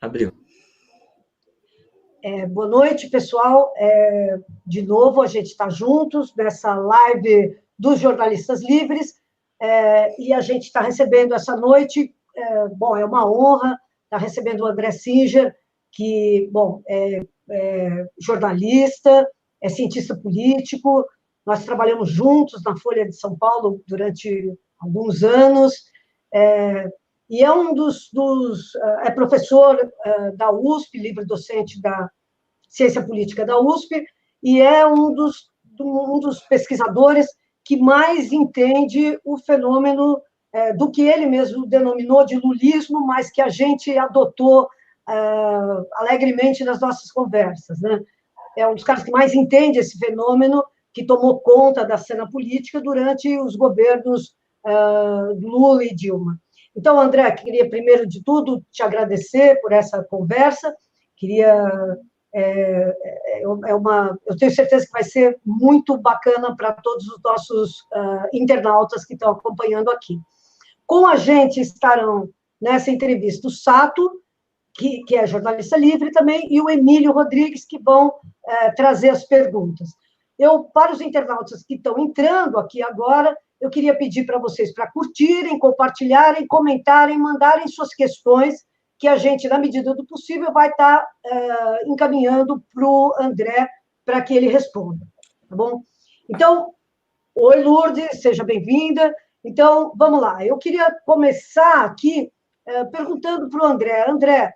Abriu. Boa noite, pessoal. De novo, a gente está juntos nessa live dos jornalistas livres, e a gente está recebendo essa noite, é uma honra estar recebendo o André Singer, que, é jornalista, é cientista político, nós trabalhamos juntos na Folha de São Paulo durante alguns anos, e é é professor da USP, livre-docente da Ciência Política da USP, e é um dos pesquisadores que mais entende o fenômeno do que ele mesmo denominou de lulismo, mas que a gente adotou alegremente nas nossas conversas, né? É um dos caras que mais entende esse fenômeno, que tomou conta da cena política durante os governos Lula e Dilma. Então, André, queria, primeiro de tudo, te agradecer por essa conversa, eu tenho certeza que vai ser muito bacana para todos os nossos internautas que estão acompanhando aqui. Com a gente estarão, nessa entrevista, o Sato, que é jornalista livre também, e o Emílio Rodrigues, que vão trazer as perguntas. Para os internautas que estão entrando aqui agora, eu queria pedir para vocês para curtirem, compartilharem, comentarem, mandarem suas questões, que a gente, na medida do possível, vai estar encaminhando para o André para que ele responda, tá bom? Então, oi, Lourdes, seja bem-vinda. Então, vamos lá. Eu queria começar aqui perguntando para o André. André,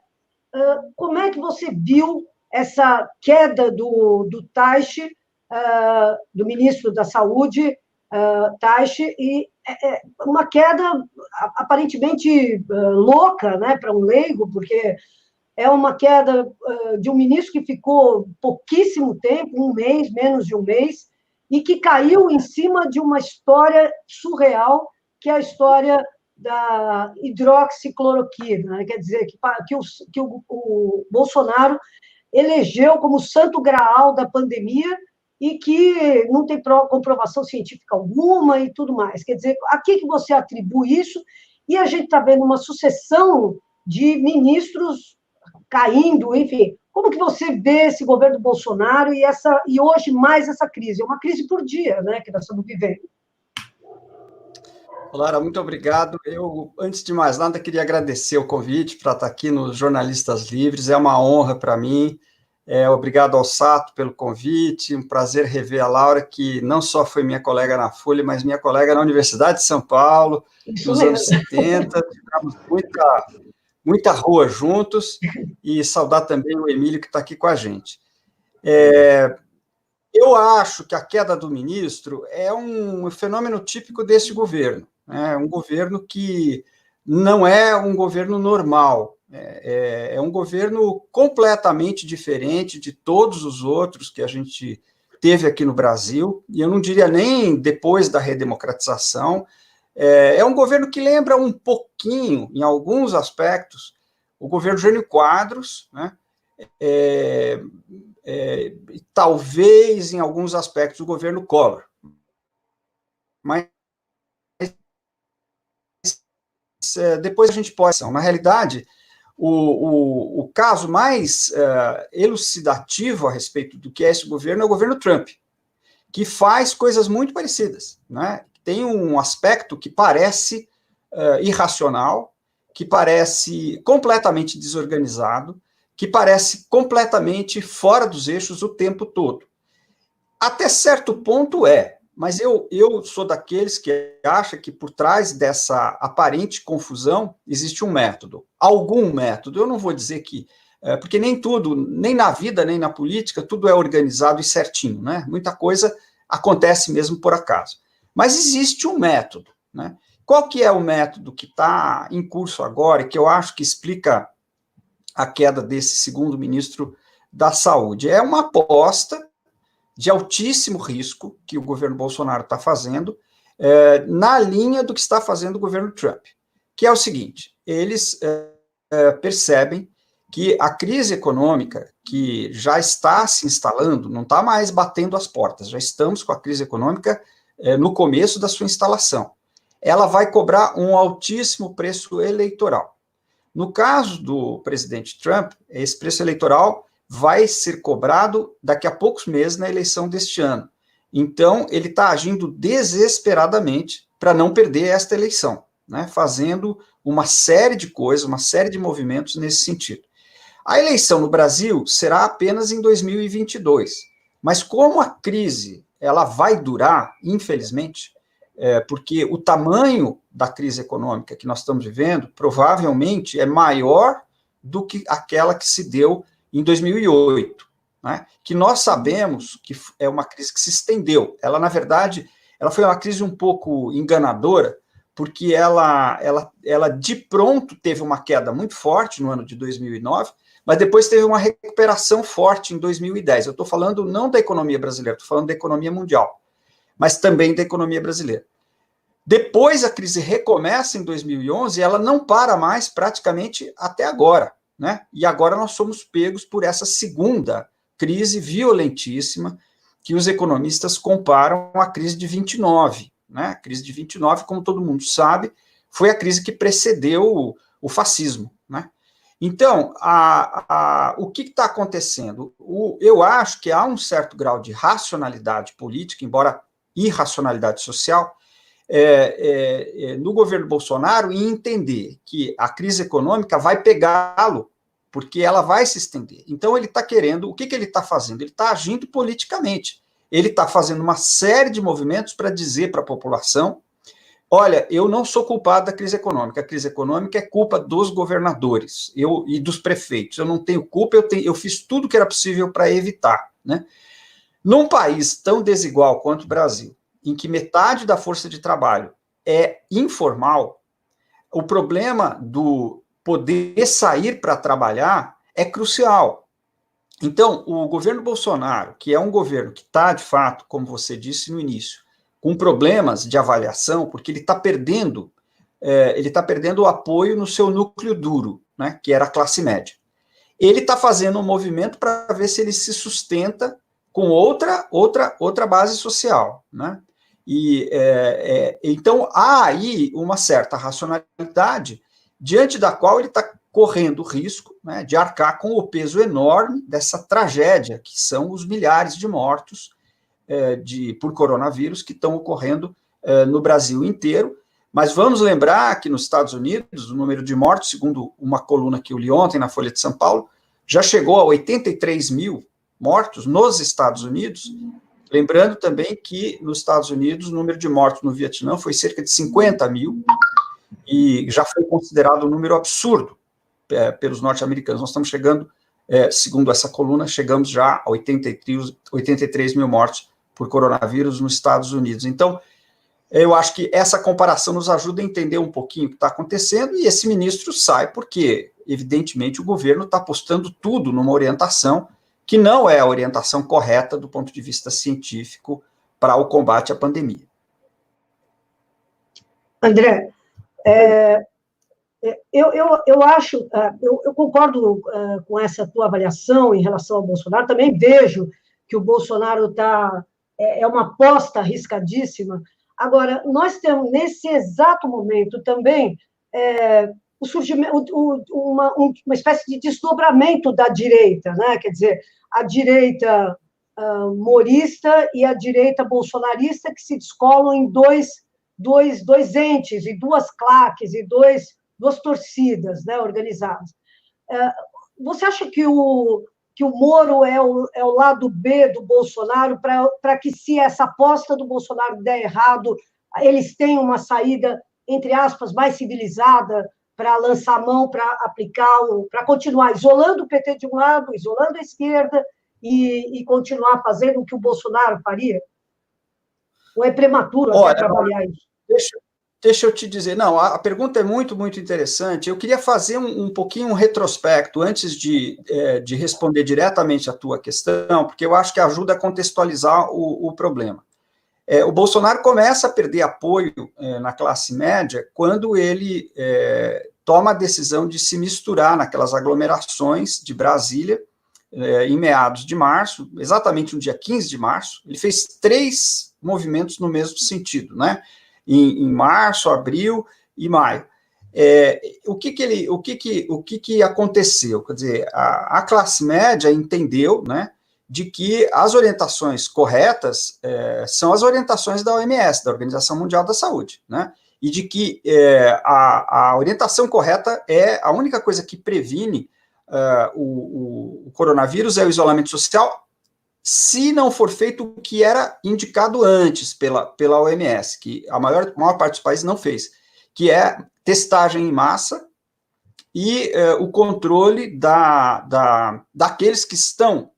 como é que você viu essa queda do Taixe, do ministro da Saúde, Taixe, e uma queda aparentemente louca, né, para um leigo, porque é uma queda de um ministro que ficou pouquíssimo tempo, um mês, menos de um mês, e que caiu em cima de uma história surreal, que é a história da hidroxicloroquina, né? Quer dizer, que o Bolsonaro elegeu como santo graal da pandemia e que não tem comprovação científica alguma e tudo mais. Quer dizer, a que você atribui isso? E a gente está vendo uma sucessão de ministros caindo, enfim. Como que você vê esse governo Bolsonaro e hoje mais essa crise? É uma crise por dia, né, que nós estamos vivendo. Lara, muito obrigado. Eu, antes de mais nada, queria agradecer o convite para estar aqui nos Jornalistas Livres. É uma honra para mim. Obrigado ao Sato pelo convite. Um prazer rever a Laura, que não só foi minha colega na Folha, mas minha colega na Universidade de São Paulo, nos anos 70. Tivemos muita rua juntos. E saudar também o Emílio, que está aqui com a gente. Eu acho que a queda do ministro é um fenômeno típico desse governo. É um governo que não é um governo normal, é um governo completamente diferente de todos os outros que a gente teve aqui no Brasil, e eu não diria nem depois da redemocratização. É um governo que lembra um pouquinho, em alguns aspectos, o governo Jânio Quadros, né? Talvez, em alguns aspectos, o governo Collor. Mas depois a gente pode... Na realidade, o caso mais elucidativo a respeito do que é esse governo é o governo Trump, que faz coisas muito parecidas, né? Tem um aspecto que parece irracional, que parece completamente desorganizado, que parece completamente fora dos eixos o tempo todo. Até certo ponto mas eu sou daqueles que acha que por trás dessa aparente confusão existe um método, algum método. Eu não vou dizer que... porque nem tudo, nem na vida, nem na política, tudo é organizado e certinho, né? Muita coisa acontece mesmo por acaso. Mas existe um método, né? Qual que é o método que está em curso agora e que eu acho que explica a queda desse segundo ministro da Saúde? É uma aposta de altíssimo risco que o governo Bolsonaro está fazendo, na linha do que está fazendo o governo Trump, que é o seguinte: eles percebem que a crise econômica que já está se instalando, não está mais batendo as portas, já estamos com a crise econômica no começo da sua instalação. Ela vai cobrar um altíssimo preço eleitoral. No caso do presidente Trump, esse preço eleitoral vai ser cobrado daqui a poucos meses na eleição deste ano. Então, ele está agindo desesperadamente para não perder esta eleição, né, fazendo uma série de coisas, uma série de movimentos nesse sentido. A eleição no Brasil será apenas em 2022, mas como a crise ela vai durar, infelizmente, porque o tamanho da crise econômica que nós estamos vivendo provavelmente é maior do que aquela que se deu em 2008, né? Que nós sabemos que é uma crise que se estendeu. Ela, na verdade, ela foi uma crise um pouco enganadora, porque ela de pronto teve uma queda muito forte no ano de 2009, mas depois teve uma recuperação forte em 2010. Eu estou falando não da economia brasileira, estou falando da economia mundial, mas também da economia brasileira. Depois a crise recomeça em 2011 e ela não para mais praticamente até agora, né? E agora nós somos pegos por essa segunda crise violentíssima que os economistas comparam à crise de 29, né? A crise de 29, como todo mundo sabe, foi a crise que precedeu o fascismo, né? Então, o que está acontecendo? Eu acho que há um certo grau de racionalidade política, embora irracionalidade social, no governo Bolsonaro, em entender que a crise econômica vai pegá-lo, porque ela vai se estender. Então, ele está querendo, o que ele está fazendo? Ele está agindo politicamente. Ele está fazendo uma série de movimentos para dizer para a população: olha, eu não sou culpado da crise econômica, a crise econômica é culpa dos governadores e dos prefeitos. Eu não tenho culpa, eu fiz tudo que era possível para evitar, né? Num país tão desigual quanto o Brasil, em que metade da força de trabalho é informal, o problema do poder sair para trabalhar é crucial. Então, o governo Bolsonaro, que é um governo que está, de fato, como você disse no início, com problemas de avaliação, porque ele está perdendo o apoio no seu núcleo duro, né, que era a classe média. Ele está fazendo um movimento para ver se ele se sustenta com outra base social, né? Então, há aí uma certa racionalidade diante da qual ele está correndo o risco, né, de arcar com o peso enorme dessa tragédia, que são os milhares de mortos por coronavírus que estão ocorrendo no Brasil inteiro. Mas vamos lembrar que nos Estados Unidos, o número de mortos, segundo uma coluna que eu li ontem na Folha de São Paulo, já chegou a 83 mil mortos nos Estados Unidos. Lembrando também que nos Estados Unidos o número de mortos no Vietnã foi cerca de 50 mil, e já foi considerado um número absurdo pelos norte-americanos. Nós estamos chegando, segundo essa coluna, chegamos já a 83 mil mortos por coronavírus nos Estados Unidos. Então, eu acho que essa comparação nos ajuda a entender um pouquinho o que está acontecendo, e esse ministro sai porque, evidentemente, o governo está apostando tudo numa orientação que não é a orientação correta do ponto de vista científico para o combate à pandemia. André, eu acho, eu concordo com essa tua avaliação em relação ao Bolsonaro, também vejo que o Bolsonaro é uma aposta arriscadíssima. Agora, nós temos, nesse exato momento, também o surgimento, uma espécie de desdobramento da direita, né? Quer dizer, a direita morista e a direita bolsonarista, que se descolam em dois entes, e duas claques, e duas torcidas, né, organizadas. Você acha que o Moro é o lado B do Bolsonaro, para que, se essa aposta do Bolsonaro der errado, eles tenham uma saída, entre aspas, mais civilizada, para lançar a mão, para aplicar, para continuar isolando o PT de um lado, isolando a esquerda, e continuar fazendo o que o Bolsonaro faria? Ou é prematuro até trabalhar isso? Deixa eu te dizer, não, a pergunta é muito, muito interessante. Eu queria fazer um pouquinho um retrospecto antes de responder diretamente a tua questão, porque eu acho que ajuda a contextualizar o problema. O Bolsonaro começa a perder apoio na classe média quando ele toma a decisão de se misturar naquelas aglomerações de Brasília, em meados de março, exatamente no dia 15 de março. Ele fez 3 movimentos no mesmo sentido, né? Em março, abril e maio. o que aconteceu? Quer dizer, a classe média entendeu, né, de que as orientações corretas são as orientações da OMS, da Organização Mundial da Saúde, né, e de que a orientação correta é a única coisa que previne o coronavírus é o isolamento social, se não for feito o que era indicado antes pela OMS, que a maior parte dos países não fez, que é testagem em massa e o controle daqueles que estão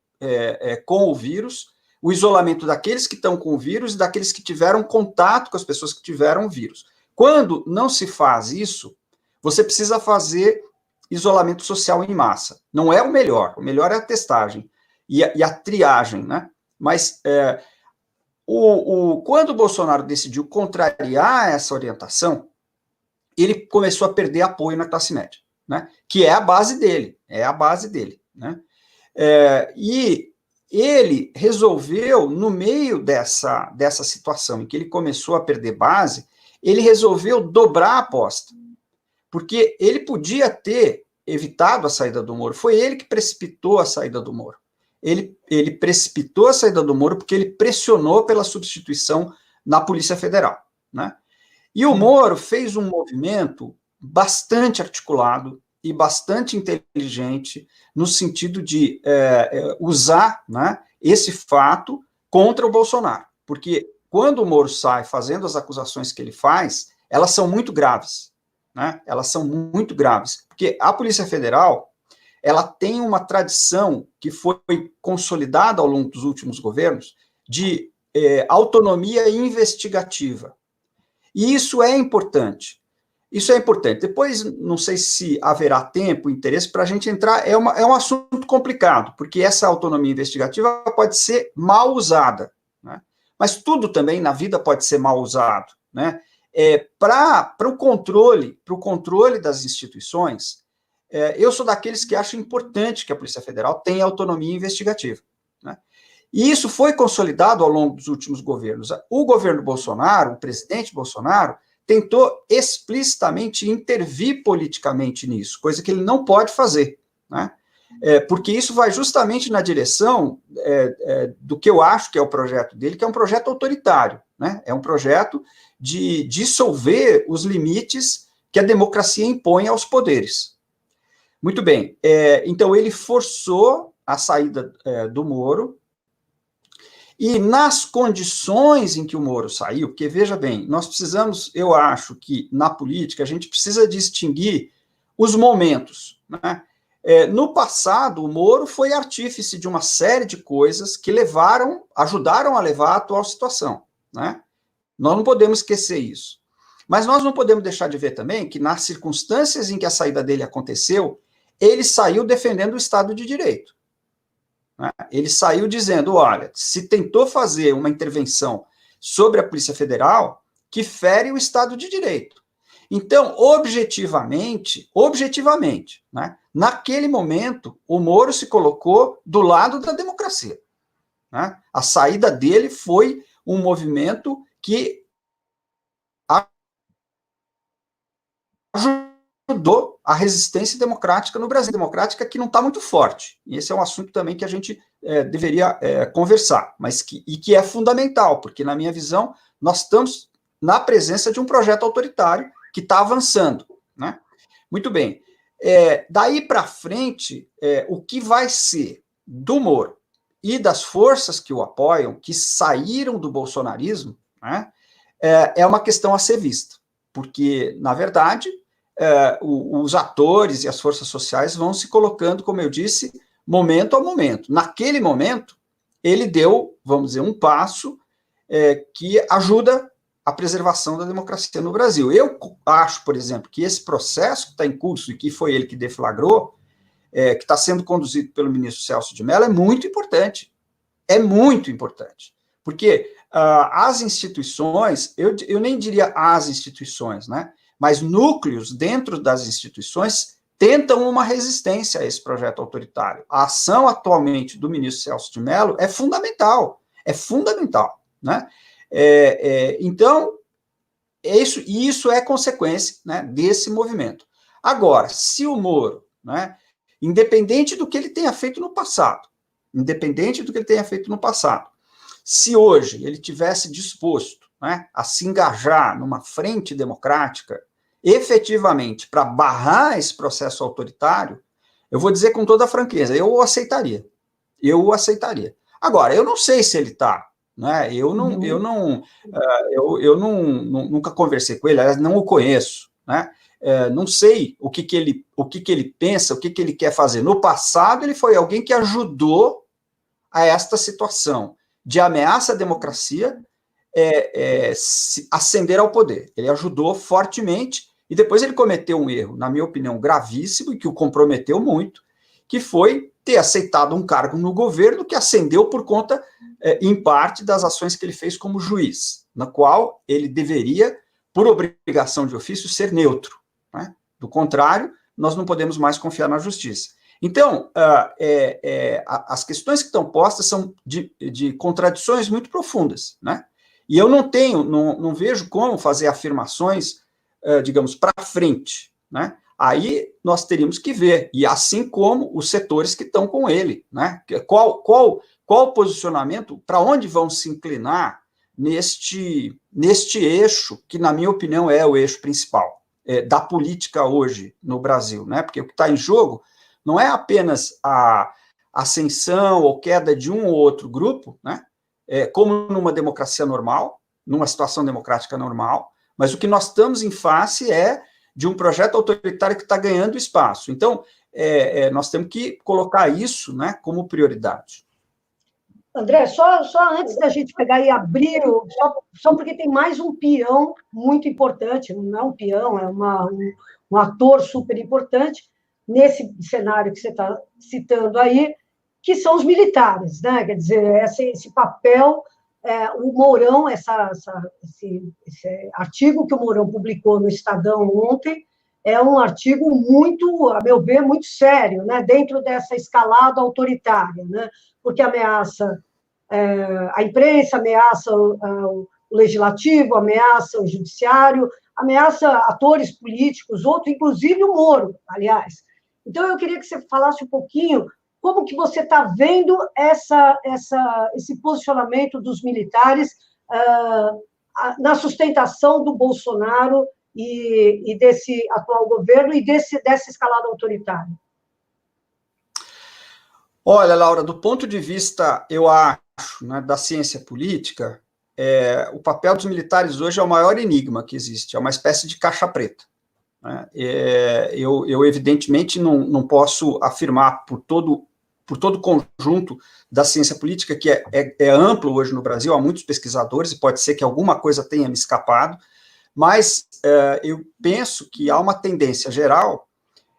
com o vírus, o isolamento daqueles que estão com o vírus e daqueles que tiveram contato com as pessoas que tiveram o vírus. Quando não se faz isso, você precisa fazer isolamento social em massa. Não é o melhor é a testagem e a triagem, né? Mas quando o Bolsonaro decidiu contrariar essa orientação, ele começou a perder apoio na classe média, né? Que é a base dele, né? E ele resolveu, no meio dessa situação em que ele começou a perder base, ele resolveu dobrar a aposta, porque ele podia ter evitado a saída do Moro, foi ele que precipitou a saída do Moro. Ele precipitou a saída do Moro porque ele pressionou pela substituição na Polícia Federal, né? E o Moro fez um movimento bastante articulado e bastante inteligente no sentido de usar, né, esse fato contra o Bolsonaro. Porque quando o Moro sai fazendo as acusações que ele faz, elas são muito graves, né? Elas são muito graves. Porque a Polícia Federal, ela tem uma tradição que foi consolidada ao longo dos últimos governos de autonomia investigativa. E isso é importante. Depois, não sei se haverá tempo, interesse para a gente entrar, é um assunto complicado, porque essa autonomia investigativa pode ser mal usada, né? Mas tudo também na vida pode ser mal usado, né? Para o controle das instituições, eu sou daqueles que acham importante que a Polícia Federal tenha autonomia investigativa, né? E isso foi consolidado ao longo dos últimos governos. O governo Bolsonaro, o presidente Bolsonaro, tentou explicitamente intervir politicamente nisso, coisa que ele não pode fazer, né? Porque isso vai justamente na direção do que eu acho que é o projeto dele, que é um projeto autoritário, né? É um projeto de dissolver os limites que a democracia impõe aos poderes. Muito bem, então ele forçou a saída do Moro, e nas condições em que o Moro saiu, porque, veja bem, nós precisamos, eu acho que na política a gente precisa distinguir os momentos, né? No passado, o Moro foi artífice de uma série de coisas que ajudaram a levar à atual situação, né? Nós não podemos esquecer isso. Mas nós não podemos deixar de ver também que, nas circunstâncias em que a saída dele aconteceu, ele saiu defendendo o Estado de Direito. Ele saiu dizendo, olha, se tentou fazer uma intervenção sobre a Polícia Federal que fere o Estado de Direito. Então, objetivamente, né, naquele momento, o Moro se colocou do lado da democracia, né? A saída dele foi um movimento que ajudou a resistência democrática no Brasil, democrática que não está muito forte. E esse é um assunto também que a gente deveria conversar, mas que é fundamental, porque, na minha visão, nós estamos na presença de um projeto autoritário que está avançando, né? Muito bem. Daí para frente, o que vai ser do Moro e das forças que o apoiam, que saíram do bolsonarismo, né, é uma questão a ser vista, porque, na verdade, os atores e as forças sociais vão se colocando, como eu disse, momento a momento. Naquele momento, ele deu, vamos dizer, um passo que ajuda a preservação da democracia no Brasil. Eu acho, por exemplo, que esse processo que está em curso e que foi ele que deflagrou, que está sendo conduzido pelo ministro Celso de Mello, é muito importante. É muito importante. Porque as instituições, eu nem diria as instituições, né? Mas núcleos dentro das instituições tentam uma resistência a esse projeto autoritário. A ação atualmente do ministro Celso de Mello é fundamental, né? Então, isso é consequência, né, desse movimento. Agora, se o Moro, né, independente do que ele tenha feito no passado, se hoje ele tivesse disposto, né, a se engajar numa frente democrática, efetivamente, para barrar esse processo autoritário, eu vou dizer com toda a franqueza, eu o aceitaria. Agora, eu não sei se ele está, né? Nunca conversei com ele, aliás, não o conheço, né? Não sei o que ele pensa, o que ele quer fazer. No passado, ele foi alguém que ajudou a esta situação de ameaça à democracia ascender ao poder. Ele ajudou fortemente e depois ele cometeu um erro, na minha opinião, gravíssimo e que o comprometeu muito, que foi ter aceitado um cargo no governo que ascendeu por conta, em parte, das ações que ele fez como juiz, na qual ele deveria, por obrigação de ofício, ser neutro, né? Do contrário, nós não podemos mais confiar na justiça. Então, as questões que estão postas são de contradições muito profundas, né? E eu não vejo como fazer afirmações, digamos, para frente, né? Aí nós teríamos que ver, e assim como os setores que estão com ele, né? Qual o posicionamento, para onde vão se inclinar neste eixo, que, na minha opinião, é o eixo principal da política hoje no Brasil, né? Porque o que está em jogo não é apenas a ascensão ou queda de um ou outro grupo, né? Como numa democracia normal, numa situação democrática normal, mas o que nós estamos em face é de um projeto autoritário que está ganhando espaço. Então, nós temos que colocar isso, né, como prioridade. André, só antes da gente pegar e abrir, só porque tem mais um peão muito importante, não é um peão, é um ator super importante, nesse cenário que você está citando aí, que são os militares, né? Quer dizer, esse papel, o Mourão, esse artigo que o Mourão publicou no Estadão ontem, é um artigo muito, a meu ver, muito sério, né? Dentro dessa escalada autoritária, né? Porque ameaça a imprensa, ameaça o legislativo, ameaça o judiciário, ameaça atores políticos, outros, inclusive o Moro, aliás. Então, eu queria que você falasse um pouquinho como que você está vendo esse posicionamento dos militares na sustentação do Bolsonaro e desse atual governo e dessa escalada autoritária. Olha, Laura, do ponto de vista, eu acho, né, da ciência política, o papel dos militares hoje é o maior enigma que existe, é uma espécie de caixa preta. Né? Eu, evidentemente, não posso afirmar por todo o conjunto da ciência política, que é amplo hoje no Brasil, há muitos pesquisadores, e pode ser que alguma coisa tenha me escapado, mas eu penso que há uma tendência geral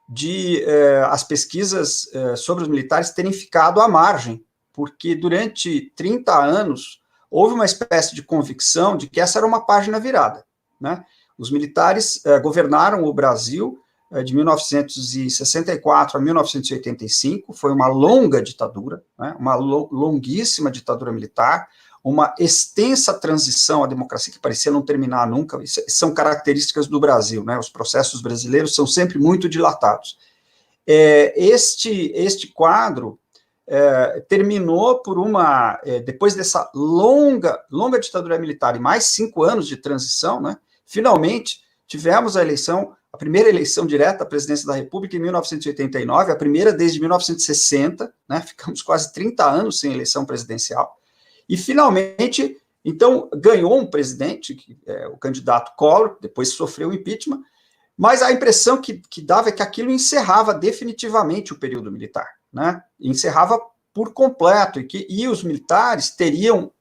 de as pesquisas sobre os militares terem ficado à margem, porque durante 30 anos houve uma espécie de convicção de que essa era uma página virada, né? Os militares governaram o Brasil de 1964 a 1985, foi uma longa ditadura, né? Uma longuíssima ditadura militar, uma extensa transição à democracia que parecia não terminar nunca. Isso são características do Brasil, né? Os processos brasileiros são sempre muito dilatados. Este quadro terminou por depois dessa longa ditadura militar e mais 5 anos de transição, né? Finalmente tivemos a primeira eleição direta à presidência da República em 1989, a primeira desde 1960, né? Ficamos quase 30 anos sem eleição presidencial. E, finalmente, então, ganhou um presidente, o candidato Collor, depois sofreu o impeachment, mas a impressão que dava é que aquilo encerrava definitivamente o período militar, né? Encerrava por completo, e os militares teriam,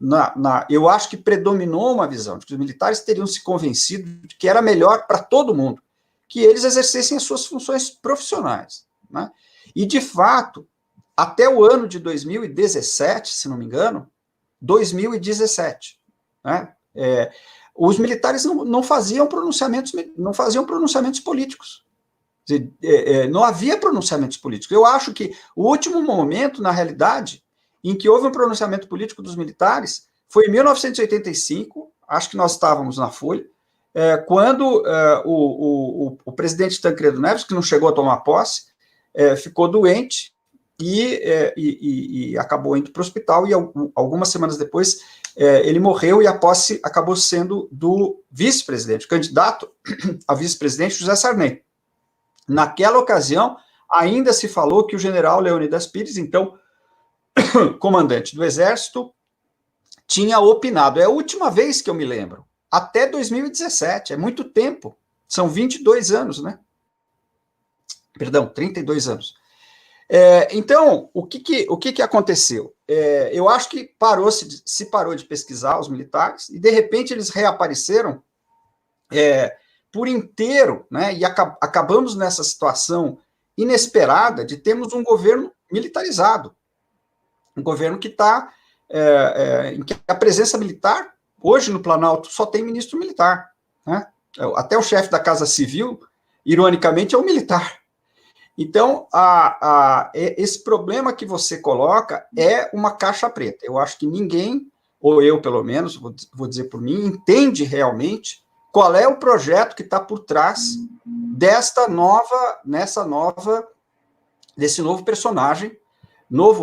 eu acho que predominou uma visão de que os militares teriam se convencido de que era melhor para todo mundo que eles exercessem as suas funções profissionais, né? E, de fato, até o ano de 2017, se não me engano, 2017, né? Os militares não faziam pronunciamentos políticos. Não havia pronunciamentos políticos. Eu acho que o último momento, na realidade, em que houve um pronunciamento político dos militares foi em 1985, acho que nós estávamos na Folha, quando o presidente Tancredo Neves, que não chegou a tomar posse, ficou doente e acabou indo para o hospital, e algumas semanas depois ele morreu, e a posse acabou sendo do vice-presidente, candidato a vice-presidente José Sarney. Naquela ocasião, ainda se falou que o general Leônidas Pires, então comandante do Exército, tinha opinado. É a última vez que eu me lembro. Até 2017, é muito tempo. São 22 anos, né? Perdão, 32 anos. Então, o que aconteceu? Eu acho que se parou de pesquisar os militares, e de repente eles reapareceram por inteiro, né? E acabamos nessa situação inesperada de termos um governo militarizado. Um governo que está em que a presença militar, hoje no Planalto, só tem ministro militar, né? Até o chefe da Casa Civil, ironicamente, é um militar. Então, esse problema que você coloca é uma caixa preta. Eu acho que ninguém, ou eu pelo menos, vou dizer por mim, entende realmente qual é o projeto que está por trás desse novo personagem,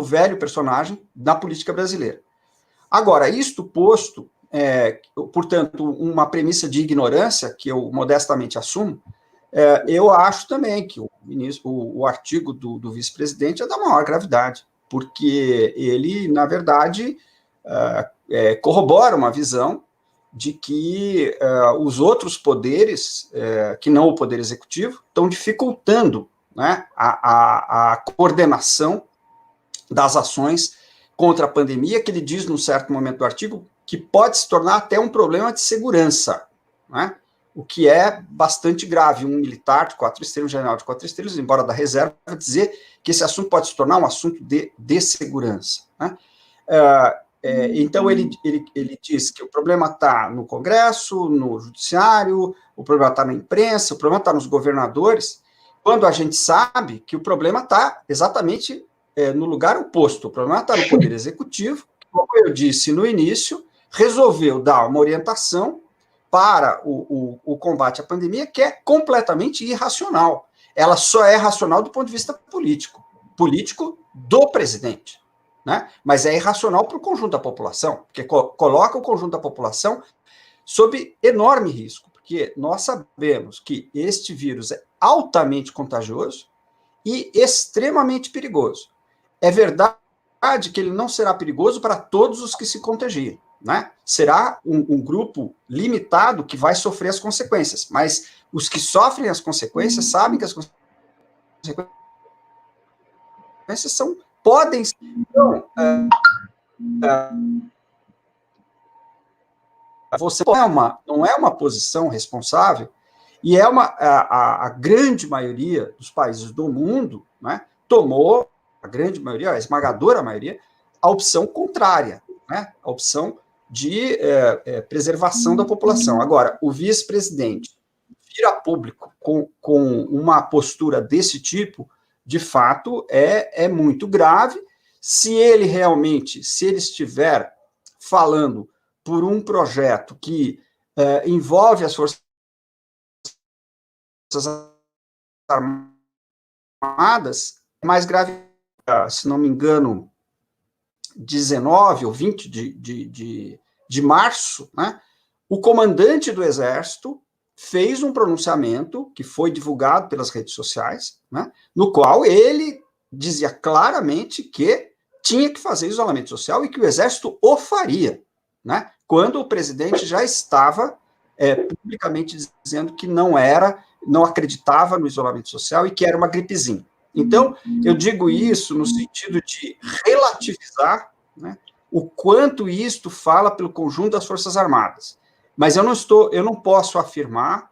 velho personagem da política brasileira. Agora, isto posto, portanto, uma premissa de ignorância, que eu modestamente assumo, eu acho também que o artigo do vice-presidente é da maior gravidade, porque ele, na verdade, corrobora uma visão de que os outros poderes, que não o poder executivo, estão dificultando, né, a coordenação das ações contra a pandemia, que ele diz, num certo momento do artigo, que pode se tornar até um problema de segurança, né? O que é bastante grave. Um militar de 4 estrelas, um general de 4 estrelas, embora da reserva, dizer que esse assunto pode se tornar um assunto de segurança, né? Então, ele diz que o problema está no Congresso, no Judiciário, o problema está na imprensa, o problema está nos governadores, quando a gente sabe que o problema está exatamente no lugar oposto. O problema está no Poder Executivo, que, como eu disse no início, resolveu dar uma orientação para o combate à pandemia que é completamente irracional. Ela só é racional do ponto de vista político do presidente, né? Mas é irracional para o conjunto da população, porque coloca o conjunto da população sob enorme risco, porque nós sabemos que este vírus é altamente contagioso e extremamente perigoso. É verdade que ele não será perigoso para todos os que se contagiem, né? Será um grupo limitado que vai sofrer as consequências, mas os que sofrem as consequências sabem que as consequências podem ser. Então, você não é uma posição responsável, e a grande maioria dos países do mundo, né, tomou, a grande maioria, a esmagadora maioria, a opção contrária, né, a opção de preservação da população. Agora, o vice-presidente vir a público com uma postura desse tipo, de fato, é muito grave. Se ele estiver falando por um projeto que envolve as Forças Armadas, é mais grave, se não me engano, 19 ou 20 de março, né, o comandante do Exército fez um pronunciamento que foi divulgado pelas redes sociais, né, no qual ele dizia claramente que tinha que fazer isolamento social e que o Exército o faria, né, quando o presidente já estava publicamente dizendo que não acreditava no isolamento social e que era uma gripezinha. Então, eu digo isso no sentido de relativizar, né, o quanto isto fala pelo conjunto das Forças Armadas. Mas eu não posso afirmar,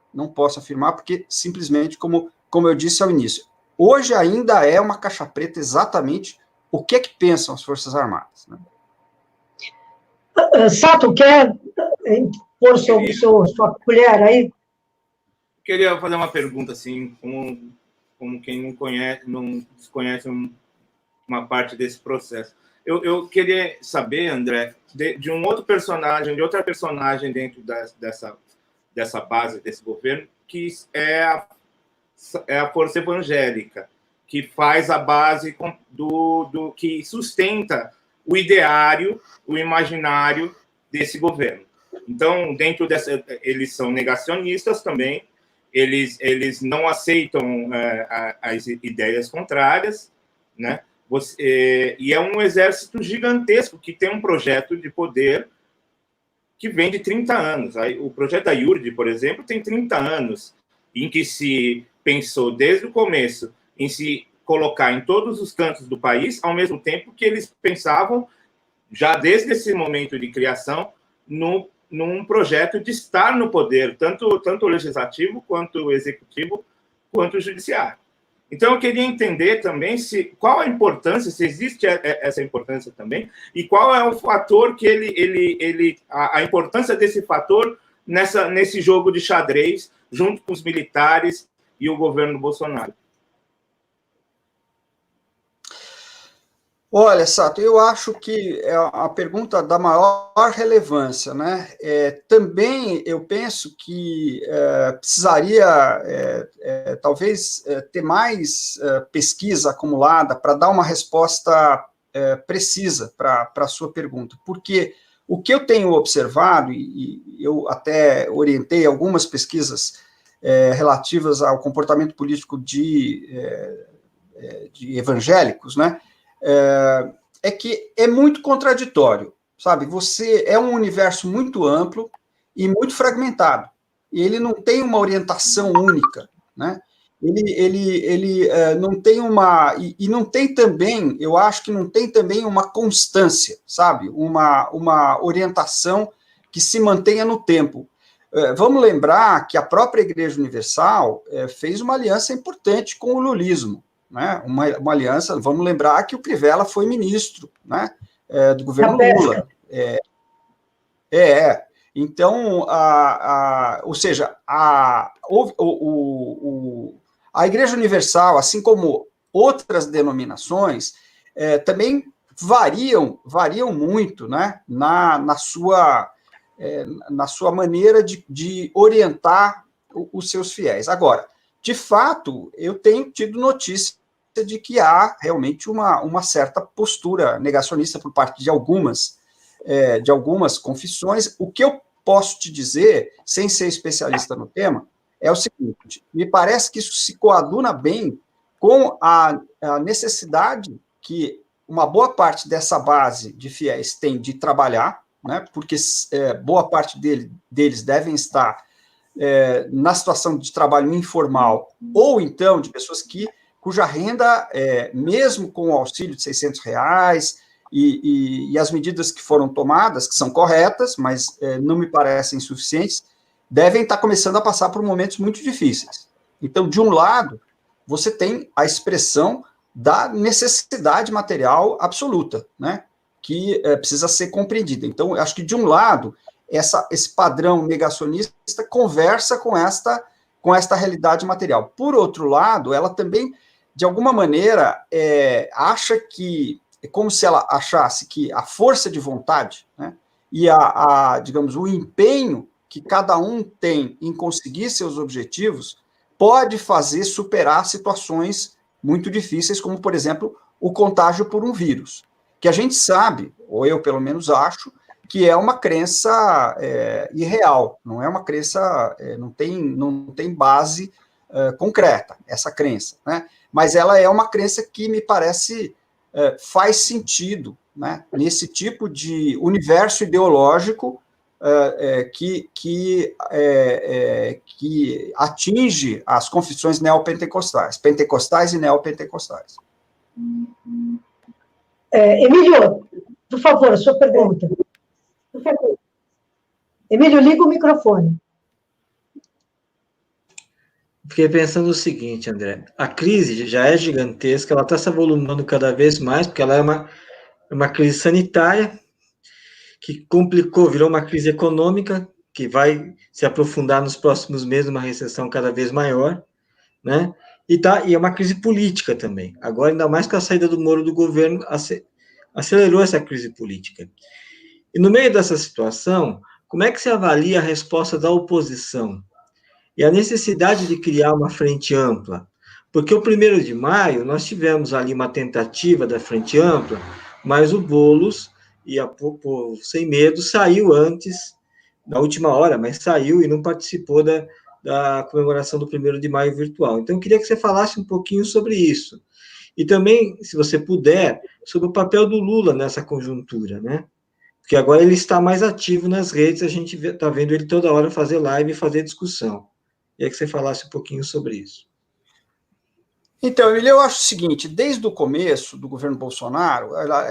porque simplesmente, como eu disse ao início, hoje ainda é uma caixa preta exatamente o que é que pensam as Forças Armadas, né? Sato, quer pôr sua colher aí? Queria fazer uma pergunta, assim, como quem não desconhece uma parte desse processo. Eu queria saber, André, de um outro personagem, de outra personagem dentro dessa base desse governo, que é a força evangélica, que faz a base do que sustenta o ideário, o imaginário desse governo. Então, dentro dessa, eles são negacionistas também, eles não aceitam as ideias contrárias, né? E é um exército gigantesco que tem um projeto de poder que vem de 30 anos. O projeto da IURD, por exemplo, tem 30 anos, em que se pensou desde o começo em se colocar em todos os cantos do país, ao mesmo tempo que eles pensavam, já desde esse momento de criação, num projeto de estar no poder, tanto o legislativo, quanto o executivo, quanto o judiciário. Então, eu queria entender também qual a importância, se existe essa importância também, e qual é o fator que a importância desse fator nesse jogo de xadrez, junto com os militares e o governo Bolsonaro. Olha, Sato, eu acho que é a pergunta da maior relevância, né? Também eu penso que precisaria, talvez, ter mais pesquisa acumulada para dar uma resposta precisa para a sua pergunta, porque o que eu tenho observado, e eu até orientei algumas pesquisas relativas ao comportamento político de evangélicos, né? É que é muito contraditório, sabe? Você é um universo muito amplo e muito fragmentado, e ele não tem uma orientação única, né? Ele não tem uma... E não tem também, eu acho que não tem também uma constância, sabe? Uma orientação que se mantenha no tempo. Vamos lembrar que a própria Igreja Universal fez uma aliança importante com o lulismo, né? Uma aliança, vamos lembrar que o Crivella foi ministro, né, do governo Lula. Então, ou seja, a Igreja Universal, assim como outras denominações, também variam muito, né, na sua maneira de orientar os seus fiéis. Agora, de fato, eu tenho tido notícia de que há realmente uma certa postura negacionista por parte de algumas confissões. O que eu posso te dizer, sem ser especialista no tema, é o seguinte: me parece que isso se coaduna bem com a necessidade que uma boa parte dessa base de fiéis tem de trabalhar, né, porque boa parte deles devem estar na situação de trabalho informal, ou então de pessoas cuja renda, mesmo com o auxílio de R$600 e as medidas que foram tomadas, que são corretas, mas não me parecem suficientes, devem estar começando a passar por momentos muito difíceis. Então, de um lado, você tem a expressão da necessidade material absoluta, né, que precisa ser compreendida. Então, eu acho que, de um lado, esse padrão negacionista conversa com esta realidade material. Por outro lado, ela também, de alguma maneira, acha que, é como se ela achasse que a força de vontade, né, e digamos, o empenho que cada um tem em conseguir seus objetivos pode fazer superar situações muito difíceis, como, por exemplo, o contágio por um vírus, que a gente sabe, ou eu pelo menos acho, que é uma crença irreal, não é uma crença, não tem base concreta, essa crença, né? Mas ela é uma crença que me parece faz sentido, né, nesse tipo de universo ideológico que atinge as confissões pentecostais e neopentecostais. Emílio, por favor, a sua pergunta. Emílio, liga o microfone. Fiquei pensando o seguinte, André, a crise já é gigantesca, ela está se avolumando cada vez mais, porque ela é uma crise sanitária, que complicou, virou uma crise econômica, que vai se aprofundar nos próximos meses, uma recessão cada vez maior, né? E é uma crise política também. Agora, ainda mais com a saída do Moro do governo, acelerou essa crise política. E no meio dessa situação, como é que você avalia a resposta da oposição e a necessidade de criar uma frente ampla? Porque o 1º de maio, nós tivemos ali uma tentativa da frente ampla, mas o Boulos e a Povo Sem Medo saiu antes, na última hora, mas saiu e não participou da comemoração do 1º de maio virtual. Então, eu queria que você falasse um pouquinho sobre isso. E também, se você puder, sobre o papel do Lula nessa conjuntura, né? Porque agora ele está mais ativo nas redes, a gente está vendo ele toda hora fazer live e fazer discussão. Queria que você falasse um pouquinho sobre isso. Então, Emílio, eu acho o seguinte, desde o começo do governo Bolsonaro,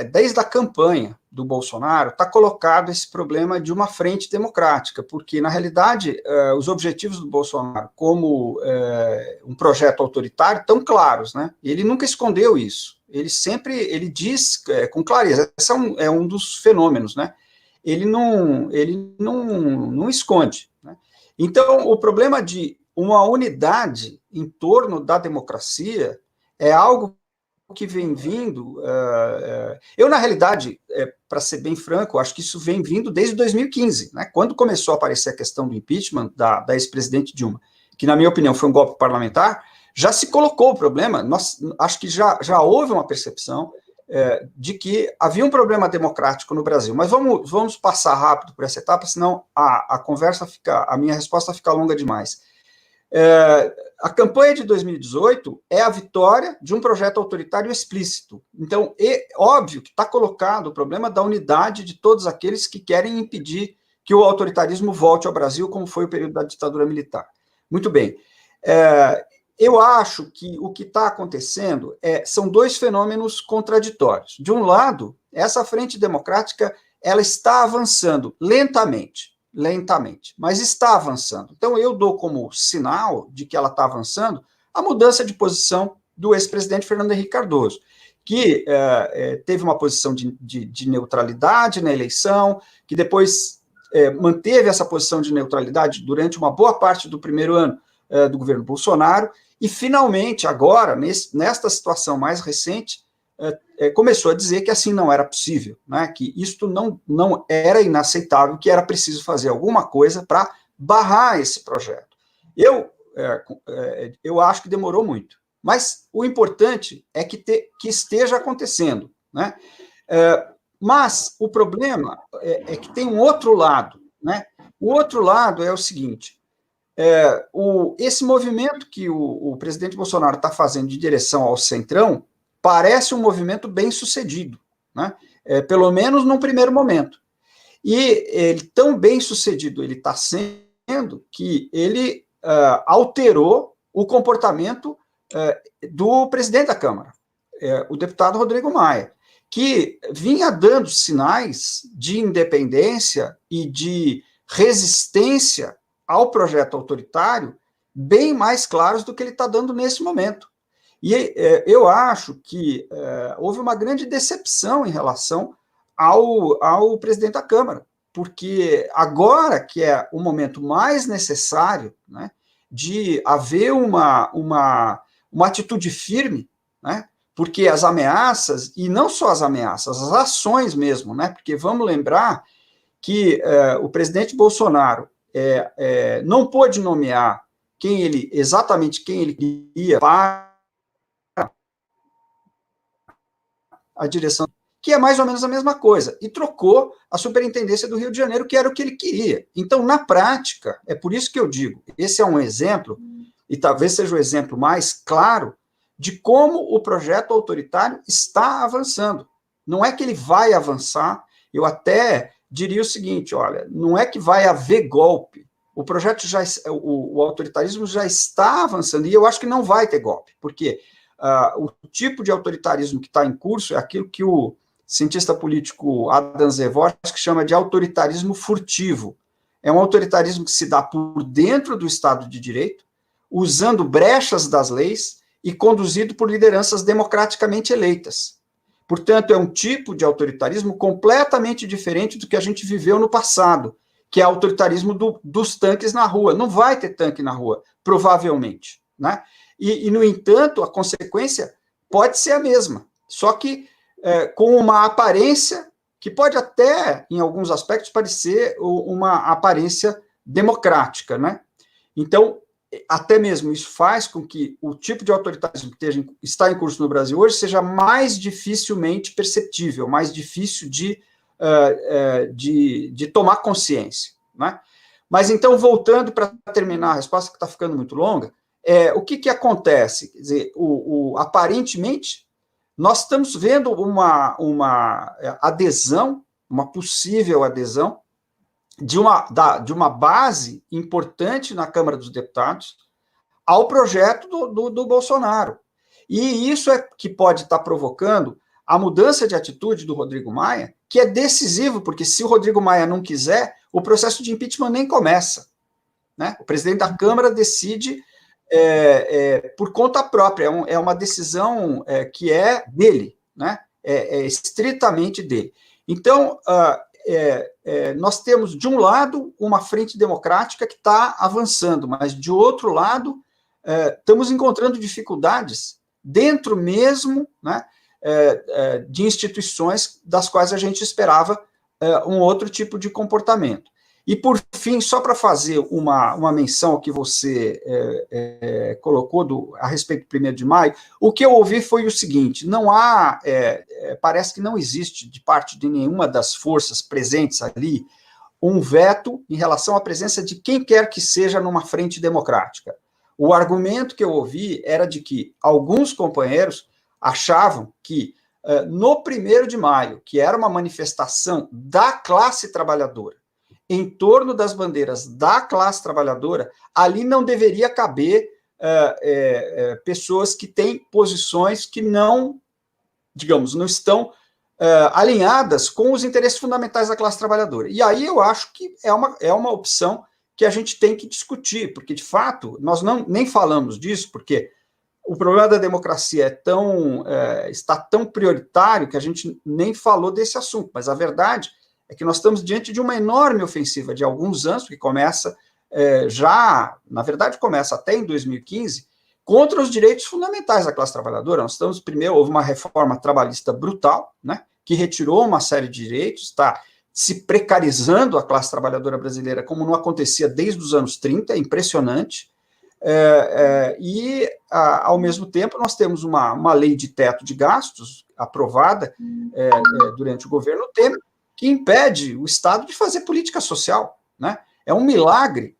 desde a campanha do Bolsonaro, está colocado esse problema de uma frente democrática, porque, na realidade, os objetivos do Bolsonaro como um projeto autoritário estão claros, né? Ele nunca escondeu isso. Ele diz com clareza, esse é um dos fenômenos, né? Ele não esconde, né? Então, o problema de uma unidade em torno da democracia é algo que vem vindo. Eu, na realidade, para ser bem franco, acho que isso vem vindo desde 2015, né, quando começou a aparecer a questão do impeachment da ex-presidente Dilma, que, na minha opinião, foi um golpe parlamentar. Já se colocou o problema, acho que já houve uma percepção de que havia um problema democrático no Brasil. Mas vamos passar rápido por essa etapa, senão a minha resposta fica longa demais. A campanha de 2018 é a vitória de um projeto autoritário explícito. Então, óbvio que está colocado o problema da unidade de todos aqueles que querem impedir que o autoritarismo volte ao Brasil, como foi o período da ditadura militar. Muito bem. Eu acho que o que está acontecendo são dois fenômenos contraditórios. De um lado, essa frente democrática ela está avançando lentamente, mas está avançando. Então, eu dou como sinal de que ela está avançando a mudança de posição do ex-presidente Fernando Henrique Cardoso, que teve uma posição de neutralidade na eleição, que depois manteve essa posição de neutralidade durante uma boa parte do primeiro ano do governo Bolsonaro, e finalmente, agora, nesta situação mais recente, começou a dizer que assim não era possível, né, que isto não era inaceitável, que era preciso fazer alguma coisa para barrar esse projeto. Eu acho que demorou muito, mas o importante é que esteja acontecendo, né? Mas o problema é que tem um outro lado, né? O outro lado é o seguinte: esse movimento que o presidente Bolsonaro está fazendo de direção ao Centrão parece um movimento bem sucedido, né? Pelo menos num primeiro momento. E ele tão bem sucedido ele está sendo que ele alterou o comportamento do presidente da Câmara, o deputado Rodrigo Maia, que vinha dando sinais de independência e de resistência ao projeto autoritário bem mais claros do que ele está dando nesse momento. E eu acho que houve uma grande decepção em relação ao presidente da Câmara, porque agora que é o momento mais necessário, né, de haver uma atitude firme, né, porque as ameaças, e não só as ameaças, as ações mesmo, né, porque vamos lembrar que o presidente Bolsonaro não pôde nomear exatamente quem ele queria para a direção, que é mais ou menos a mesma coisa, e trocou a superintendência do Rio de Janeiro, que era o que ele queria. Então, na prática, é por isso que eu digo, esse é um exemplo, e talvez seja o exemplo mais claro, de como o projeto autoritário está avançando. Não é que ele vai avançar, eu até diria o seguinte, olha, não é que vai haver golpe, o autoritarismo já está avançando, e eu acho que não vai ter golpe, porque o tipo de autoritarismo que está em curso é aquilo que o cientista político Adam Dvorak chama de autoritarismo furtivo. É um autoritarismo que se dá por dentro do Estado de Direito, usando brechas das leis e conduzido por lideranças democraticamente eleitas. Portanto, é um tipo de autoritarismo completamente diferente do que a gente viveu no passado, que é o autoritarismo dos tanques na rua. Não vai ter tanque na rua, provavelmente, né? E, no entanto, a consequência pode ser a mesma, só que com uma aparência que pode até, em alguns aspectos, parecer uma aparência democrática, né? Então, até mesmo isso faz com que o tipo de autoritarismo que está em curso no Brasil hoje seja mais dificilmente perceptível, mais difícil de tomar consciência, né? Mas, então, voltando para terminar a resposta, que está ficando muito longa, o que acontece? Quer dizer, aparentemente, nós estamos vendo uma adesão, uma possível adesão, de uma base importante na Câmara dos Deputados ao projeto do Bolsonaro. E isso é que pode estar provocando a mudança de atitude do Rodrigo Maia, que é decisivo, porque se o Rodrigo Maia não quiser, o processo de impeachment nem começa, né? O presidente da Câmara decide por conta própria, é uma decisão que é dele, né? É estritamente dele. Então, nós temos, de um lado, uma frente democrática que está avançando, mas, de outro lado, estamos encontrando dificuldades dentro mesmo, né, de instituições das quais a gente esperava um outro tipo de comportamento. E, por fim, só para fazer uma menção ao que você colocou a respeito do 1º de maio, o que eu ouvi foi o seguinte: não há, parece que não existe, de parte de nenhuma das forças presentes ali, um veto em relação à presença de quem quer que seja numa frente democrática. O argumento que eu ouvi era de que alguns companheiros achavam que, no 1º de maio, que era uma manifestação da classe trabalhadora, em torno das bandeiras da classe trabalhadora, ali não deveria caber pessoas que têm posições que não, digamos, não estão alinhadas com os interesses fundamentais da classe trabalhadora. E aí eu acho que é uma opção que a gente tem que discutir, porque, de fato, nós nem falamos disso, porque o problema da democracia está tão prioritário que a gente nem falou desse assunto, mas a verdade é que nós estamos diante de uma enorme ofensiva de alguns anos, que começa na verdade, começa até em 2015, contra os direitos fundamentais da classe trabalhadora. Nós estamos, primeiro, houve uma reforma trabalhista brutal, né, que retirou uma série de direitos, está se precarizando a classe trabalhadora brasileira como não acontecia desde os anos 30, é impressionante. E, ao mesmo tempo, nós temos uma lei de teto de gastos aprovada durante o governo Temer, que impede o Estado de fazer política social, né? É um milagre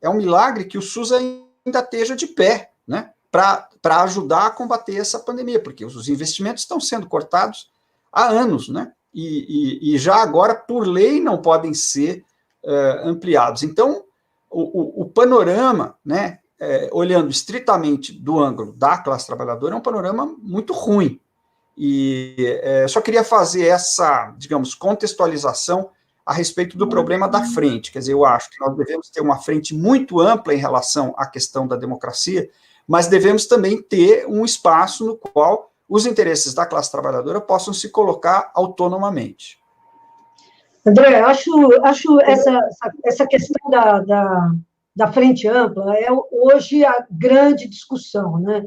que o SUS ainda esteja de pé, né, para ajudar a combater essa pandemia, porque os investimentos estão sendo cortados há anos, né? E já agora, por lei, não podem ser ampliados. Então, o panorama, né, olhando estritamente do ângulo da classe trabalhadora, é um panorama muito ruim. E só queria fazer essa, digamos, contextualização a respeito do problema da frente. Quer dizer, eu acho que nós devemos ter uma frente muito ampla em relação à questão da democracia, mas devemos também ter um espaço no qual os interesses da classe trabalhadora possam se colocar autonomamente. André, acho essa questão da frente ampla hoje a grande discussão, né?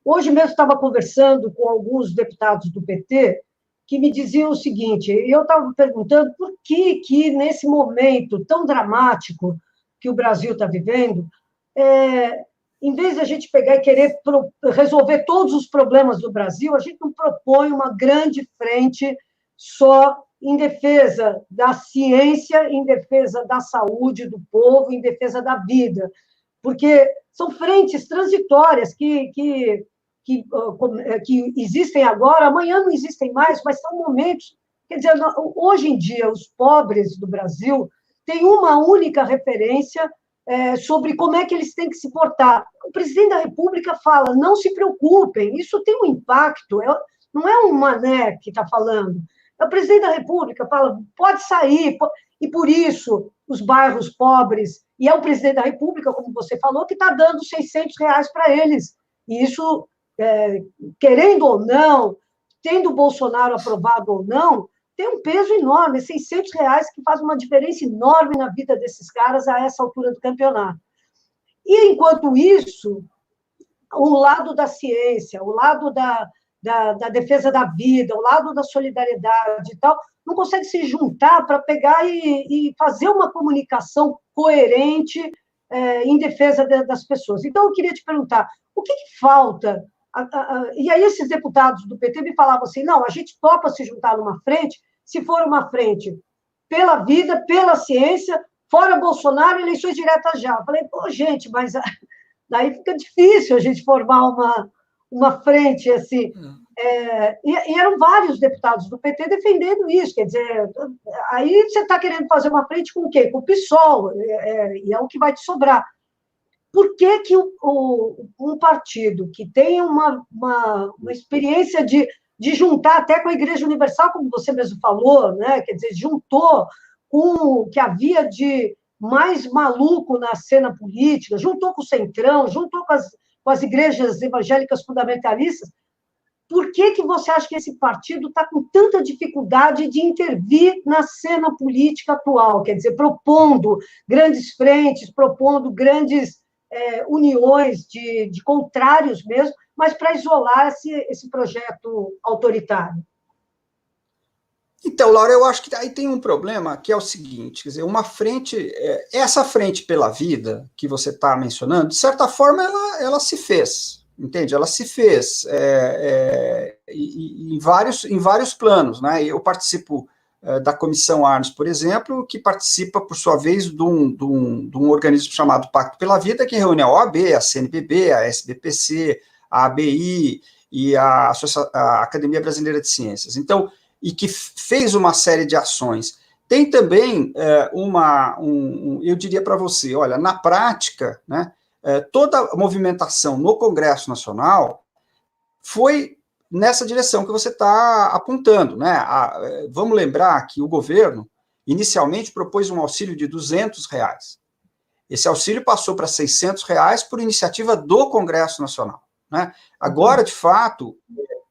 Hoje mesmo estava conversando com alguns deputados do PT que me diziam o seguinte, eu estava perguntando por que nesse momento tão dramático que o Brasil está vivendo, em vez de a gente pegar e querer resolver todos os problemas do Brasil, a gente não propõe uma grande frente só em defesa da ciência, em defesa da saúde do povo, em defesa da vida, porque são frentes transitórias que existem agora, amanhã não existem mais, mas são momentos... Quer dizer, hoje em dia, os pobres do Brasil têm uma única referência sobre como é que eles têm que se portar. O presidente da República fala, não se preocupem, isso tem um impacto, não é um mané que está falando, o presidente da República fala, pode sair, e por isso os bairros pobres, e é o presidente da República, como você falou, que está dando R$600 para eles, e isso... querendo ou não, tendo o Bolsonaro aprovado ou não, tem um peso enorme, R$600 que faz uma diferença enorme na vida desses caras a essa altura do campeonato. E, enquanto isso, o lado da ciência, o lado da defesa da vida, o lado da solidariedade e tal, não consegue se juntar para pegar e fazer uma comunicação coerente em defesa das pessoas. Então, eu queria te perguntar, o que falta? E aí esses deputados do PT me falavam assim, não, a gente topa se juntar numa frente, se for uma frente pela vida, pela ciência, fora Bolsonaro, eleições diretas já. Eu falei, pô, gente, mas daí fica difícil a gente formar uma frente assim. E eram vários deputados do PT defendendo isso, quer dizer, aí você está querendo fazer uma frente com o quê? Com o PSOL, e é o que vai te sobrar. Por que um partido que tem uma experiência de juntar até com a Igreja Universal, como você mesmo falou, né? Quer dizer, juntou com o que havia de mais maluco na cena política, juntou com o Centrão, juntou com as igrejas evangélicas fundamentalistas, por que você acha que esse partido está com tanta dificuldade de intervir na cena política atual? Quer dizer, propondo grandes frentes, propondo grandes uniões de contrários mesmo, mas para isolar esse projeto autoritário. Então, Laura, eu acho que aí tem um problema que é o seguinte, quer dizer, uma frente, essa frente pela vida que você está mencionando, de certa forma, ela se fez, entende? Ela se fez em vários planos, né? Eu participo da Comissão Arnes, por exemplo, que participa, por sua vez, de um organismo chamado Pacto pela Vida, que reúne a OAB, a CNBB, a SBPC, a ABI e a Academia Brasileira de Ciências. Então, e que fez uma série de ações. Tem também eu diria para você, olha, na prática, né, toda a movimentação no Congresso Nacional foi nessa direção que você está apontando, né? Vamos lembrar que o governo inicialmente propôs um auxílio de R$200. Esse auxílio passou para R$600 por iniciativa do Congresso Nacional, né? Agora, de fato,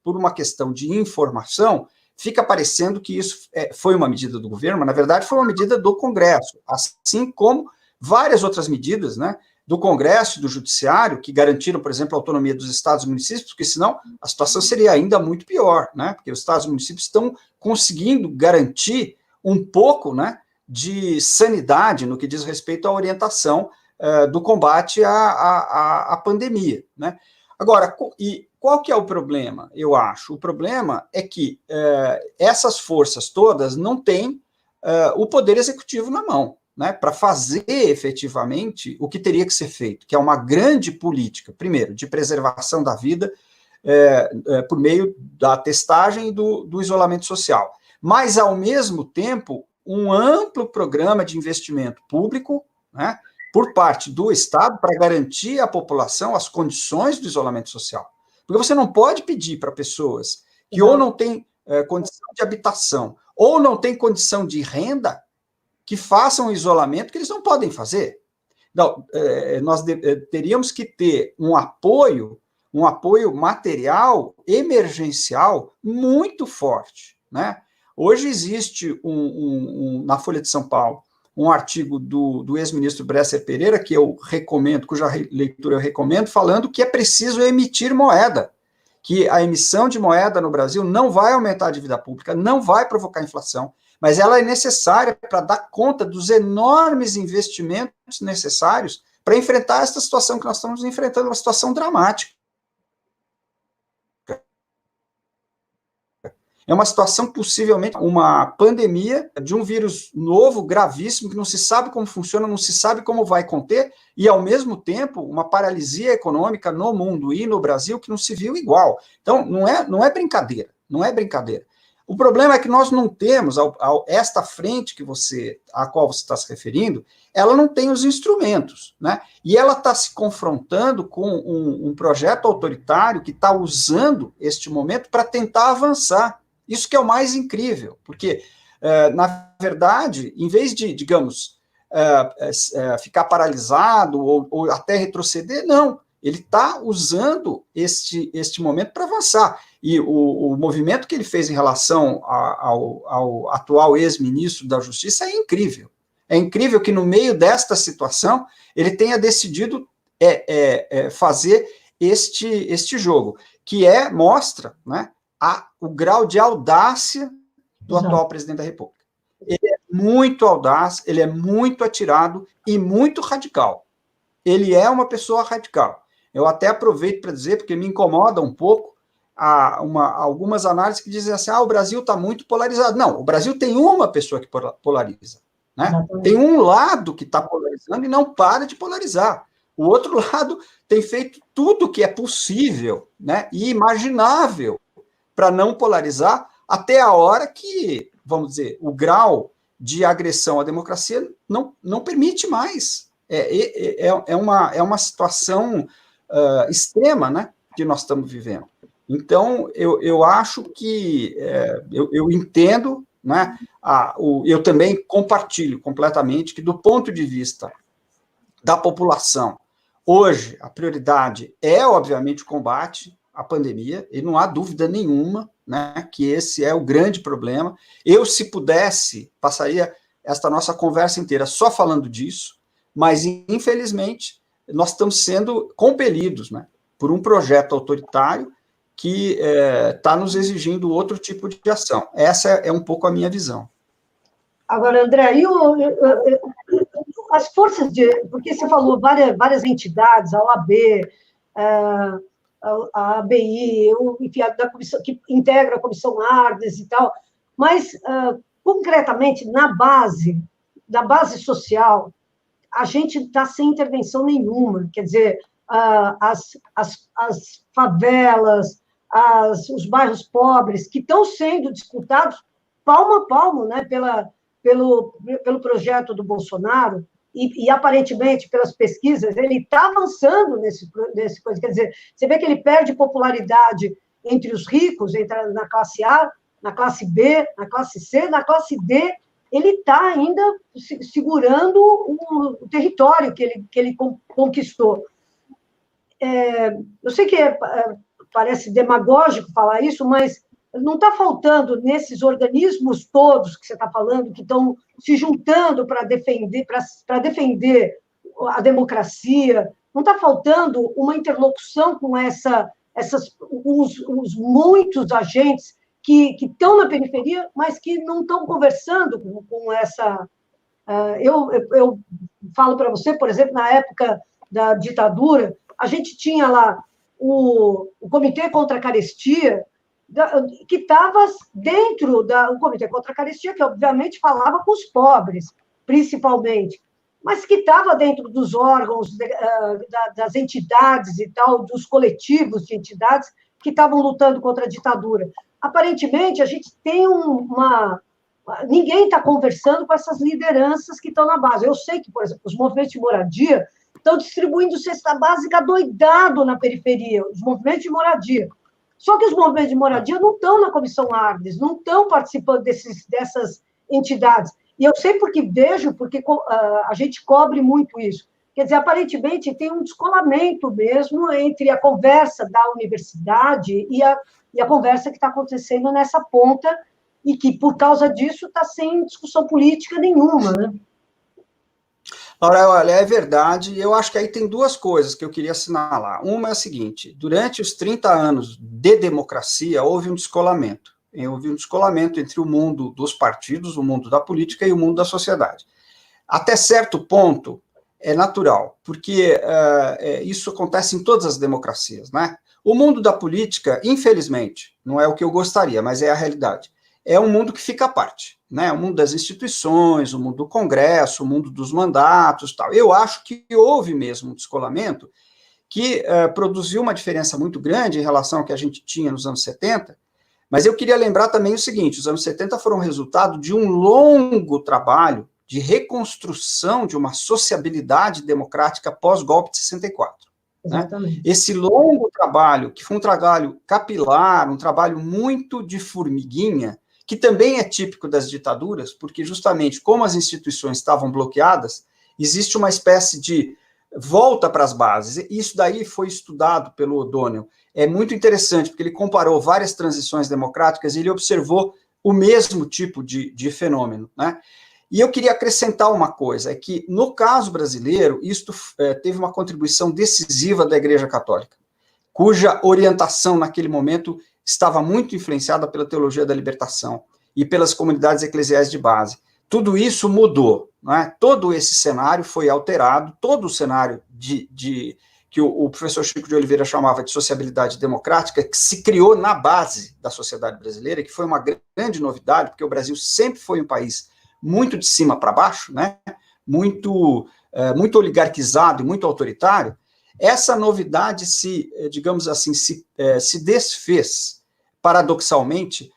por uma questão de informação, fica parecendo que isso foi uma medida do governo, mas, na verdade, foi uma medida do Congresso, assim como várias outras medidas, né, do Congresso e do Judiciário, que garantiram, por exemplo, a autonomia dos estados e municípios, porque senão a situação seria ainda muito pior, né, porque os estados e municípios estão conseguindo garantir um pouco, né, de sanidade no que diz respeito à orientação do combate à pandemia, né. Agora, qual que é o problema, eu acho? O problema é que essas forças todas não têm o poder executivo na mão, né, para fazer efetivamente o que teria que ser feito, que é uma grande política, primeiro, de preservação da vida por meio da testagem e do isolamento social, mas, ao mesmo tempo, um amplo programa de investimento público, né, por parte do Estado para garantir à população as condições do isolamento social. Porque você não pode pedir para pessoas que ou não têm condição de habitação ou não têm condição de renda que façam o isolamento que eles não podem fazer. Não, nós teríamos que ter um apoio material emergencial muito forte, né? Hoje existe na Folha de São Paulo um artigo do ex-ministro Bresser Pereira, que eu recomendo, cuja leitura eu recomendo, falando que é preciso emitir moeda, que a emissão de moeda no Brasil não vai aumentar a dívida pública, não vai provocar inflação, mas ela é necessária para dar conta dos enormes investimentos necessários para enfrentar essa situação que nós estamos enfrentando, uma situação dramática. É uma situação, possivelmente, uma pandemia de um vírus novo, gravíssimo, que não se sabe como funciona, não se sabe como vai conter, e, ao mesmo tempo, uma paralisia econômica no mundo e no Brasil que não se viu igual. Então, não é brincadeira, não é brincadeira. O problema é que nós não temos, esta frente a qual você está se referindo, ela não tem os instrumentos, né? E ela está se confrontando com um projeto autoritário que está usando este momento para tentar avançar. Isso que é o mais incrível, porque, na verdade, em vez de, digamos, ficar paralisado ou até retroceder, não, ele está usando este momento para avançar. E o movimento que ele fez em relação ao atual ex-ministro da Justiça é incrível. É incrível que, no meio desta situação, ele tenha decidido fazer este jogo, que mostra, né, o grau de audácia do atual presidente da República. Ele é muito audaz, ele é muito atirado e muito radical. Ele é uma pessoa radical. Eu até aproveito para dizer, porque me incomoda um pouco algumas análises que dizem assim, o Brasil está muito polarizado. Não, o Brasil tem uma pessoa que polariza. Né? Tem um lado que está polarizando e não para de polarizar. O outro lado tem feito tudo o que é possível, né, e imaginável para não polarizar, até a hora que, vamos dizer, o grau de agressão à democracia não permite mais. É uma situação extrema, né, que nós estamos vivendo. Então, eu acho que eu entendo, né, eu também compartilho completamente que, do ponto de vista da população, hoje a prioridade é, obviamente, o combate à pandemia, e não há dúvida nenhuma, né, que esse é o grande problema. Eu, se pudesse, passaria esta nossa conversa inteira só falando disso, mas, infelizmente, nós estamos sendo compelidos, né, por um projeto autoritário que está nos exigindo outro tipo de ação. Essa é um pouco a minha visão. Agora, André, as forças porque você falou várias entidades, a OAB, a ABI, enfim, da comissão, que integra a Comissão Ardes e tal, mas, concretamente, na base social, a gente está sem intervenção nenhuma. Quer dizer, as favelas, os bairros pobres, que estão sendo disputados palmo a palmo, né, pelo projeto do Bolsonaro, e aparentemente, pelas pesquisas, ele está avançando nesse coisa. Quer dizer, você vê que ele perde popularidade entre os ricos, na classe A, na classe B, na classe C, na classe D, ele está ainda segurando o território que ele conquistou. Eu sei que parece demagógico falar isso, mas não está faltando, nesses organismos todos que você está falando, que estão se juntando para defender a democracia, não está faltando uma interlocução com os muitos agentes que estão na periferia, mas que não estão conversando com essa... Eu falo para você, por exemplo, na época da ditadura, a gente tinha lá o Comitê contra a Carestia, que estava dentro do Comitê contra a Carestia, que obviamente falava com os pobres, principalmente, mas que estava dentro dos órgãos, das entidades e tal, dos coletivos de entidades que estavam lutando contra a ditadura. Aparentemente, a gente tem ninguém está conversando com essas lideranças que estão na base. Eu sei que, por exemplo, os movimentos de moradia estão distribuindo cesta básica doidado na periferia, os movimentos de moradia. Só que os movimentos de moradia não estão na Comissão Ardes, não estão participando dessas entidades. E eu sei porque a gente cobre muito isso. Quer dizer, aparentemente, tem um descolamento mesmo entre a conversa da universidade e a conversa que está acontecendo nessa ponta, e que, por causa disso, está sem discussão política nenhuma, né? Laura, olha, é verdade. Eu acho que aí tem duas coisas que eu queria assinalar. Uma é a seguinte: durante os 30 anos de democracia, houve um descolamento. Houve um descolamento entre o mundo dos partidos, o mundo da política e o mundo da sociedade. Até certo ponto, é natural, porque isso acontece em todas as democracias, né? O mundo da política, infelizmente, não é o que eu gostaria, mas é a realidade. É um mundo que fica à parte, né? O mundo das instituições, o mundo do Congresso, o mundo dos mandatos, tal. Eu acho que houve mesmo um descolamento que produziu uma diferença muito grande em relação ao que a gente tinha nos anos 70, mas eu queria lembrar também o seguinte: os anos 70 foram resultado de um longo trabalho de reconstrução de uma sociabilidade democrática pós-golpe de 64. Exatamente. Né? Esse longo trabalho, que foi um trabalho capilar, um trabalho muito de formiguinha, que também é típico das ditaduras, porque justamente como as instituições estavam bloqueadas, existe uma espécie de volta para as bases. Isso daí foi estudado pelo O'Donnell. É muito interessante, porque ele comparou várias transições democráticas e ele observou o mesmo tipo de fenômeno, né? E eu queria acrescentar uma coisa, é que, no caso brasileiro, isto teve uma contribuição decisiva da Igreja Católica. cuja orientação naquele momento estava muito influenciada pela teologia da libertação e pelas comunidades eclesiais de base. Tudo isso mudou, não é? Todo esse cenário foi alterado, todo o cenário que o professor Chico de Oliveira chamava de sociabilidade democrática, que se criou na base da sociedade brasileira, que foi uma grande novidade, porque o Brasil sempre foi um país muito de cima para baixo, né? Muito oligarquizado e muito autoritário. Essa novidade digamos assim, se desfez, paradoxalmente,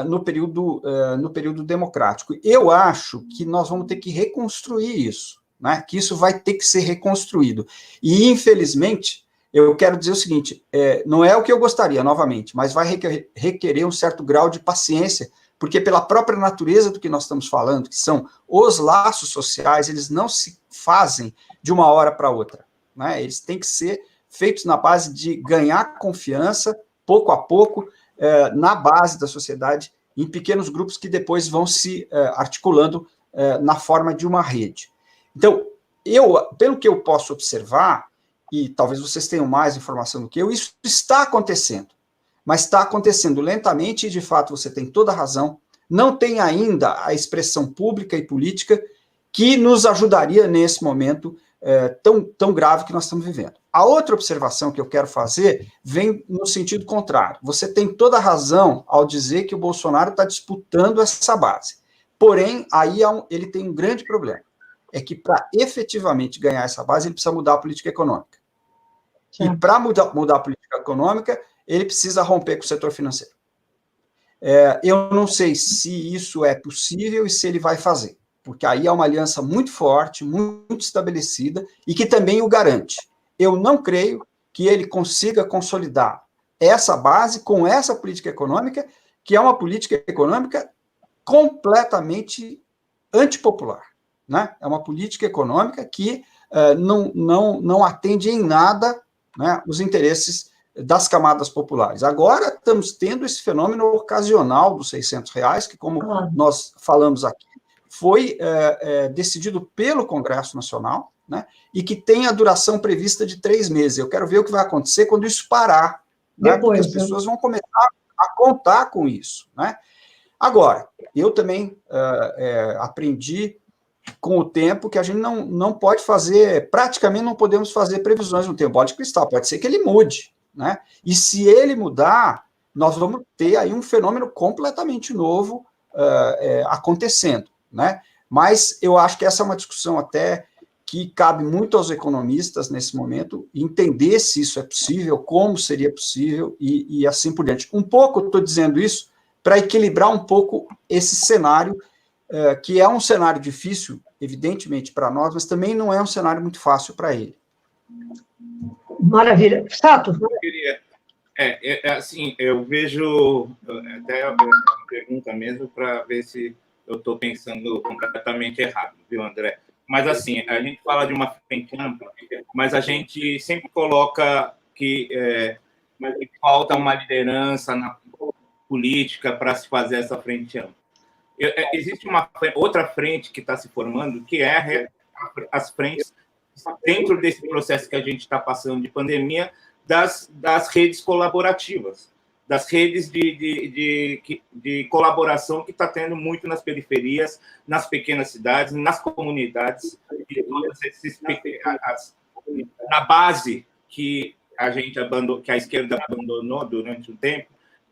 no período democrático. Eu acho que nós vamos ter que reconstruir isso, né? Que isso vai ter que ser reconstruído. E, infelizmente, eu quero dizer o seguinte, não é o que eu gostaria, novamente, mas vai requerer um certo grau de paciência, porque pela própria natureza do que nós estamos falando, que são os laços sociais, eles não se fazem de uma hora para outra, né? Eles têm que ser feitos na base de ganhar confiança, pouco a pouco, na base da sociedade, em pequenos grupos que depois vão se articulando na forma de uma rede. Então, pelo que eu posso observar, e talvez vocês tenham mais informação do que eu, isso está acontecendo, mas está acontecendo lentamente e, de fato, você tem toda a razão, não tem ainda a expressão pública e política que nos ajudaria nesse momento tão grave que nós estamos vivendo. A outra observação que eu quero fazer vem no sentido contrário. Você tem toda a razão ao dizer que o Bolsonaro está disputando essa base. Porém, aí ele tem um grande problema. É que para efetivamente ganhar essa base, ele precisa mudar a política econômica. Sim. E para mudar a política econômica, ele precisa romper com o setor financeiro. Eu não sei se isso é possível e se ele vai fazer, porque aí há uma aliança muito forte, muito estabelecida, e que também o garante. Eu não creio que ele consiga consolidar essa base com essa política econômica, que é uma política econômica completamente antipopular, né? É uma política econômica que não atende em nada, né, os interesses das camadas populares. Agora estamos tendo esse fenômeno ocasional dos R$600, que, como nós falamos aqui, foi decidido pelo Congresso Nacional, né, e que tem a duração prevista de 3 meses. Eu quero ver o que vai acontecer quando isso parar, né, porque as pessoas vão começar a contar com isso, né? Agora, eu também aprendi com o tempo que a gente não pode fazer, praticamente não podemos fazer previsões no tempo, bola de cristal, pode ser que ele mude, né? E se ele mudar, nós vamos ter aí um fenômeno completamente novo acontecendo, né? Mas eu acho que essa é uma discussão até que cabe muito aos economistas nesse momento, entender se isso é possível, como seria possível e assim por diante. Um pouco, eu estou dizendo isso para equilibrar um pouco esse cenário, que é um cenário difícil, evidentemente, para nós, mas também não é um cenário muito fácil para ele. Maravilha. Sato? Eu queria... assim, eu vejo até uma pergunta mesmo para ver se eu estou pensando completamente errado, viu, André? Mas, assim, a gente fala de uma frente ampla, mas a gente sempre coloca que falta uma liderança na política para se fazer essa frente ampla. Existe uma outra frente que está se formando, que é as frentes dentro desse processo que a gente está passando de pandemia, das redes colaborativas, das redes de colaboração que está tendo muito nas periferias, nas pequenas cidades, nas comunidades, na base que que a esquerda abandonou durante um tempo,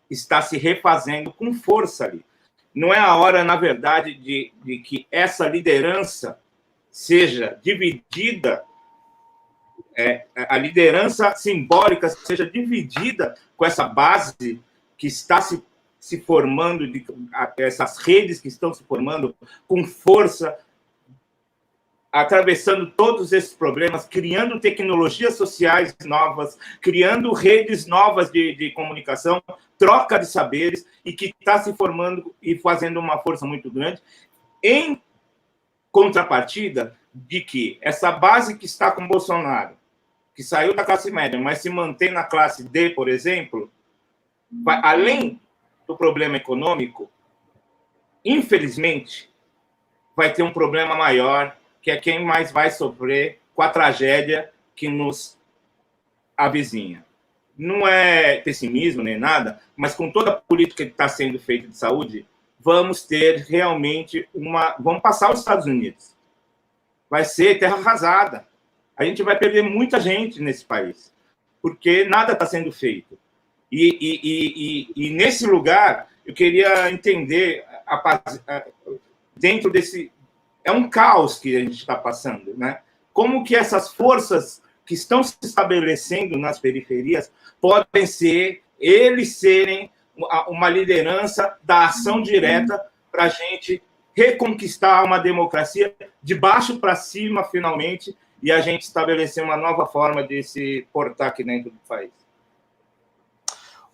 está se refazendo com força ali. Não é a hora, na verdade, de que essa liderança seja dividida, a liderança simbólica seja dividida com essa base que está se formando, essas redes que estão se formando com força, atravessando todos esses problemas, criando tecnologias sociais novas, criando redes novas de comunicação, troca de saberes, e que está se formando e fazendo uma força muito grande, em contrapartida de que essa base que está com Bolsonaro, que saiu da classe média, mas se mantém na classe D, por exemplo, além do problema econômico, infelizmente, vai ter um problema maior, que é quem mais vai sofrer com a tragédia que nos avizinha. não é pessimismo nem nada, mas com toda a política que está sendo feita de saúde, vamos ter realmente vamos passar os Estados Unidos. Vai ser terra arrasada. A gente vai perder muita gente nesse país, porque nada está sendo feito. E nesse lugar, eu queria entender, dentro desse... É um caos que a gente está passando, né? Como que essas forças que estão se estabelecendo nas periferias podem serem uma liderança da ação direta para a gente reconquistar uma democracia de baixo para cima, finalmente, e a gente estabelecer uma nova forma de se portar aqui dentro do país.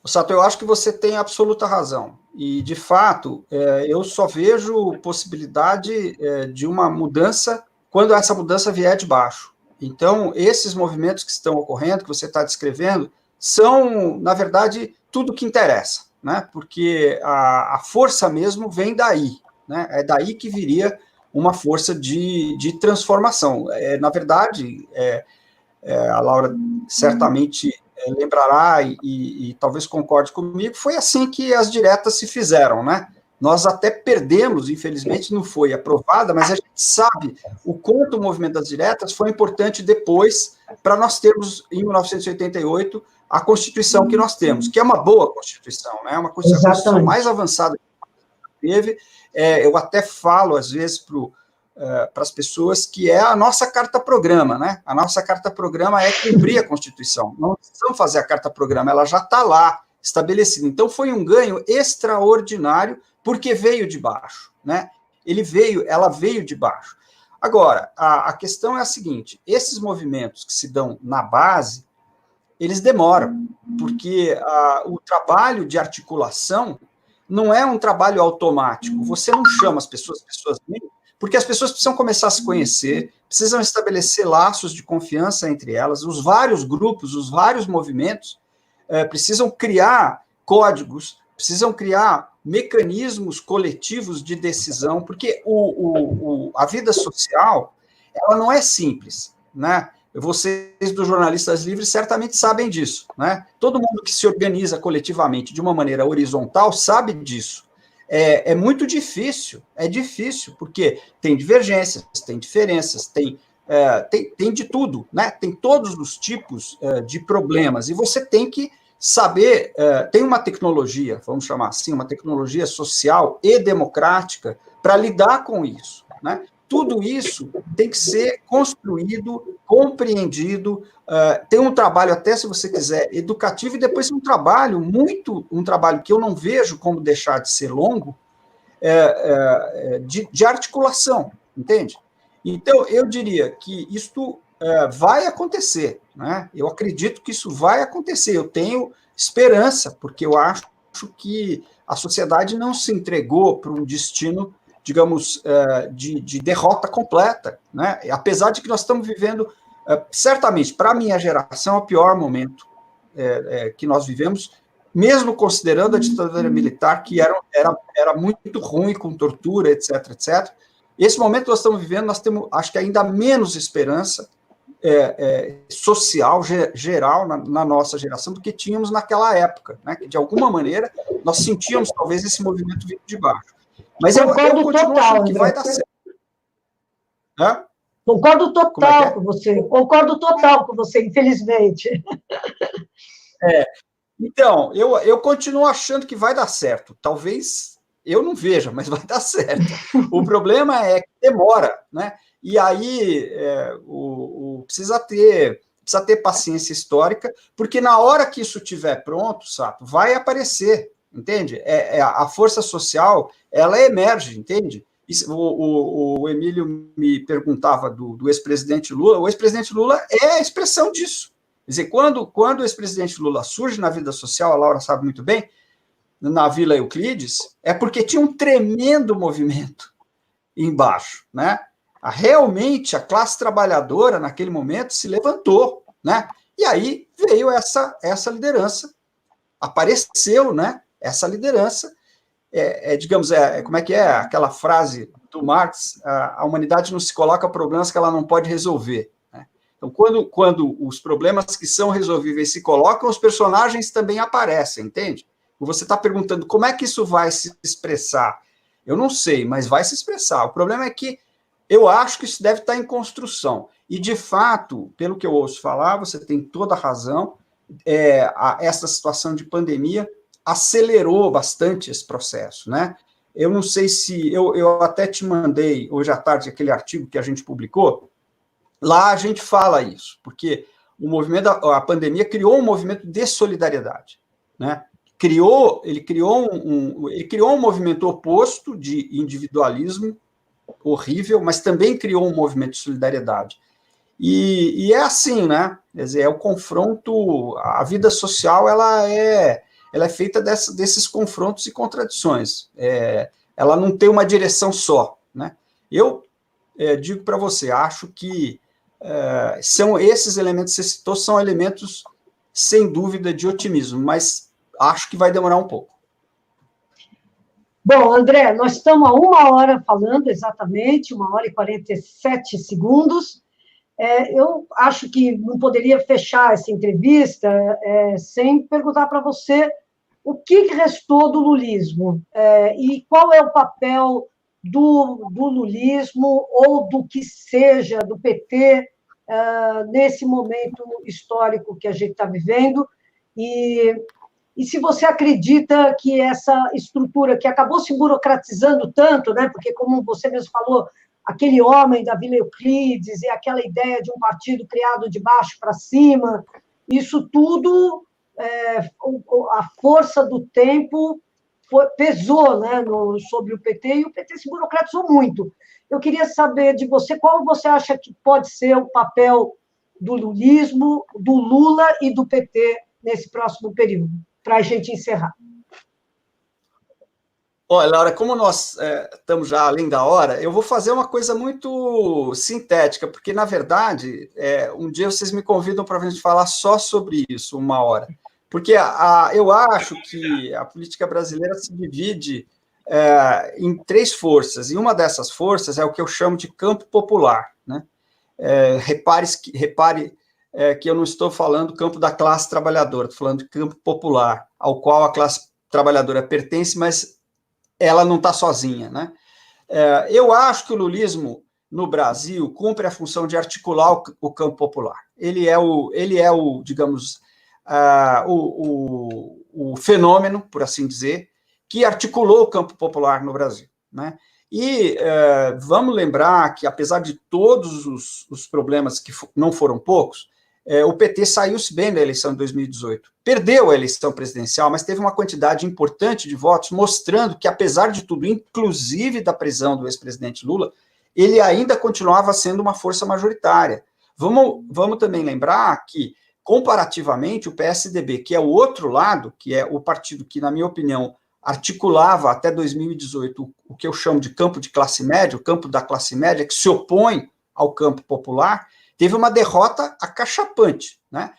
Sato, eu acho que você tem absoluta razão. E, de fato, eu só vejo possibilidade de uma mudança quando essa mudança vier de baixo. Então, esses movimentos que estão ocorrendo, que você está descrevendo, são, na verdade, tudo que interessa, né? Porque a força mesmo vem daí, né? É daí que viria uma força de transformação. Na verdade, a Laura certamente lembrará e talvez concorde comigo, foi assim que as diretas se fizeram, né? Nós até perdemos, infelizmente não foi aprovada, mas a gente sabe o quanto o movimento das diretas foi importante depois para nós termos, em 1988, a Constituição que nós temos, que é uma boa Constituição, né? Uma Constituição mais avançada que teve. Eu até falo, às vezes, para as pessoas que é a nossa carta-programa, né? A nossa carta-programa é cumprir a Constituição. Não precisamos fazer a carta-programa, ela já está lá, estabelecida. Então, foi um ganho extraordinário, porque veio de baixo, né? Ela veio de baixo. Agora, a questão é a seguinte, esses movimentos que se dão na base, eles demoram, porque o trabalho de articulação não é um trabalho automático. Você não chama as pessoas vêm, porque as pessoas precisam começar a se conhecer, precisam estabelecer laços de confiança entre elas, os vários grupos, os vários movimentos precisam criar códigos, precisam criar mecanismos coletivos de decisão, porque a vida social, ela não é simples, né? Vocês, dos jornalistas livres, certamente sabem disso, né? Todo mundo que se organiza coletivamente de uma maneira horizontal sabe disso. É muito difícil, porque tem divergências, tem diferenças, tem de tudo, né? Tem todos os tipos de problemas, e você tem que saber, tem uma tecnologia, vamos chamar assim, uma tecnologia social e democrática para lidar com isso, né? Tudo isso tem que ser construído, compreendido, tem um trabalho, até se você quiser, educativo, e depois um trabalho que eu não vejo como deixar de ser longo, de articulação, entende? Então, eu diria que isto vai acontecer, né? Eu acredito que isso vai acontecer, eu tenho esperança, porque eu acho que a sociedade não se entregou para um destino, digamos, de derrota completa, né? Apesar de que nós estamos vivendo, certamente, para a minha geração, o pior momento que nós vivemos, mesmo considerando a ditadura militar, que era muito ruim, com tortura, etc., etc., esse momento que nós estamos vivendo, nós temos, acho que ainda menos esperança social, geral, na nossa geração, do que tínhamos naquela época, né? Que, de alguma maneira, nós sentíamos, talvez, esse movimento vindo de baixo. Mas eu continuo achando que vai dar certo. Hã? Concordo total com você. Concordo total com você, infelizmente. Então, eu continuo achando que vai dar certo. Talvez eu não veja, mas vai dar certo. O problema é que demora, né? E aí precisa ter paciência histórica, porque na hora que isso estiver pronto, Sato, vai aparecer, entende? A força social, ela emerge, entende? O Emílio me perguntava do ex-presidente Lula, o ex-presidente Lula é a expressão disso. Quer dizer, quando o ex-presidente Lula surge na vida social, a Laura sabe muito bem, na Vila Euclides, é porque tinha um tremendo movimento embaixo, né? Realmente, a classe trabalhadora, naquele momento, se levantou, né? E aí veio essa liderança, apareceu, né? Essa liderança, digamos, como é que é aquela frase do Marx, a humanidade não se coloca problemas que ela não pode resolver, né? Então, quando os problemas que são resolvíveis se colocam, os personagens também aparecem, entende? Você está perguntando como é que isso vai se expressar. Eu não sei, mas vai se expressar. O problema é que eu acho que isso deve estar em construção. E, de fato, pelo que eu ouço falar, você tem toda a razão, essa situação de pandemia acelerou bastante esse processo, né? Eu não sei se... Eu até te mandei, hoje à tarde, aquele artigo que a gente publicou. Lá a gente fala isso, porque a pandemia criou um movimento de solidariedade, né? Ele criou um movimento oposto de individualismo horrível, mas também criou um movimento de solidariedade. E é assim, né? Quer dizer, é o confronto, a vida social, ela é feita desses confrontos e contradições. Ela não tem uma direção só, né? Eu digo para você, acho que são esses elementos que você citou, são elementos, sem dúvida, de otimismo, mas acho que vai demorar um pouco. Bom, André, nós estamos há 1 hora falando, exatamente, 1 hora e 47 segundos. Eu acho que não poderia fechar essa entrevista sem perguntar para você o que restou do lulismo e qual é o papel do lulismo ou do que seja do PT nesse momento histórico que a gente está vivendo e se você acredita que essa estrutura que acabou se burocratizando tanto, né, porque, como você mesmo falou, aquele homem da Vila Euclides e aquela ideia de um partido criado de baixo para cima, isso tudo, a força do tempo pesou, né, sobre o PT, e o PT se burocratizou muito. Eu queria saber de você qual você acha que pode ser o papel do lulismo, do Lula e do PT nesse próximo período, para a gente encerrar. Olha, Laura, como nós estamos já além da hora, eu vou fazer uma coisa muito sintética, porque, na verdade, um dia vocês me convidam para a gente falar só sobre isso, 1 hora. Porque eu acho que a política brasileira se divide em 3 forças, e uma dessas forças é o que eu chamo de campo popular, né? Repare que eu não estou falando campo da classe trabalhadora, estou falando de campo popular, ao qual a classe trabalhadora pertence, mas ela não está sozinha, né? Eu acho que o lulismo no Brasil cumpre a função de articular o campo popular. Ele é o digamos, o fenômeno, por assim dizer, que articulou o campo popular no Brasil, né? E vamos lembrar que, apesar de todos os problemas, que não foram poucos, o PT saiu-se bem da eleição de 2018. Perdeu a eleição presidencial, mas teve uma quantidade importante de votos, mostrando que, apesar de tudo, inclusive da prisão do ex-presidente Lula, ele ainda continuava sendo uma força majoritária. Vamos também lembrar que, comparativamente, o PSDB, que é o outro lado, que é o partido que, na minha opinião, articulava até 2018 o que eu chamo de campo de classe média, o campo da classe média, que se opõe ao campo popular, teve uma derrota acachapante, né?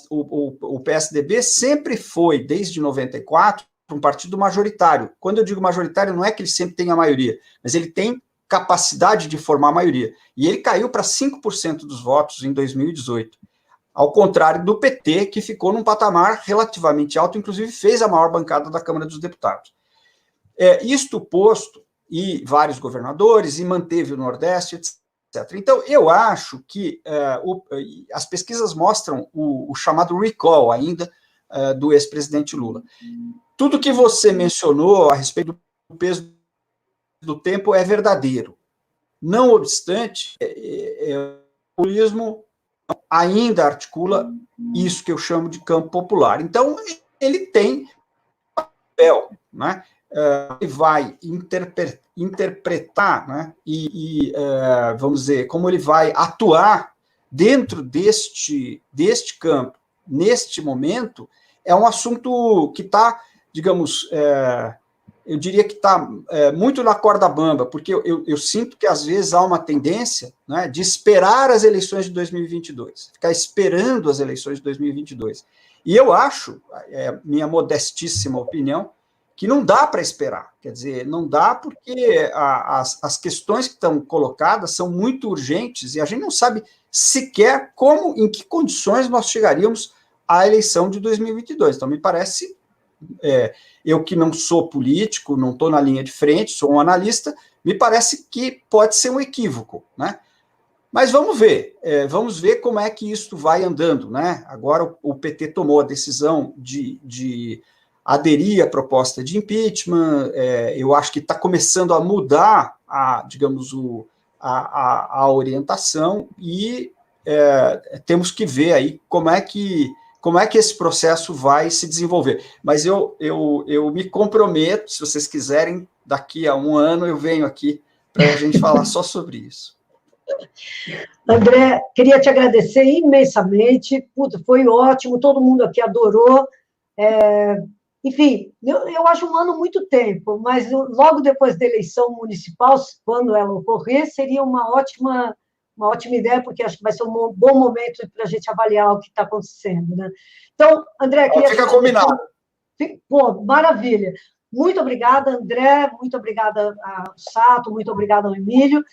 O PSDB sempre foi, desde 94, um partido majoritário. Quando eu digo majoritário, não é que ele sempre tenha a maioria, mas ele tem capacidade de formar a maioria. E ele caiu para 5% dos votos em 2018. Ao contrário do PT, que ficou num patamar relativamente alto, inclusive fez a maior bancada da Câmara dos Deputados. Isto posto, e vários governadores, e manteve o Nordeste, etc. Então, eu acho que as pesquisas mostram o chamado recall ainda do ex-presidente Lula. Tudo que você mencionou a respeito do peso do tempo é verdadeiro. Não obstante, o populismo ainda articula isso que eu chamo de campo popular. Então, ele tem papel, né? Ele vai interpretar, né? Vamos dizer, como ele vai atuar dentro deste campo, neste momento, é um assunto que está, digamos, eu diria que está muito na corda bamba, porque eu sinto que, às vezes, há uma tendência, né, de esperar as eleições de 2022, ficar esperando as eleições de 2022. E eu acho, minha modestíssima opinião, que não dá para esperar. Quer dizer, não dá porque as questões que estão colocadas são muito urgentes e a gente não sabe sequer em que condições nós chegaríamos à eleição de 2022. Então, me parece, eu que não sou político, não estou na linha de frente, sou um analista, me parece que pode ser um equívoco, né? Mas vamos ver como é que isso vai andando, né? Agora o PT tomou a decisão de aderir à proposta de impeachment, eu acho que está começando a mudar, digamos, a orientação e temos que ver aí como é que esse processo vai se desenvolver. Mas eu me comprometo, se vocês quiserem, daqui a um ano eu venho aqui para a gente falar só sobre isso. André, queria te agradecer imensamente, puta, foi ótimo, todo mundo aqui adorou. Enfim, eu acho um ano muito tempo, mas logo depois da eleição municipal, quando ela ocorrer, seria uma ótima ideia, porque acho que vai ser um bom momento para a gente avaliar o que está acontecendo, né? Então, André, queria... Fica combinado. Pô, maravilha. Muito obrigada, André, muito obrigada ao Sato, muito obrigada ao Emílio.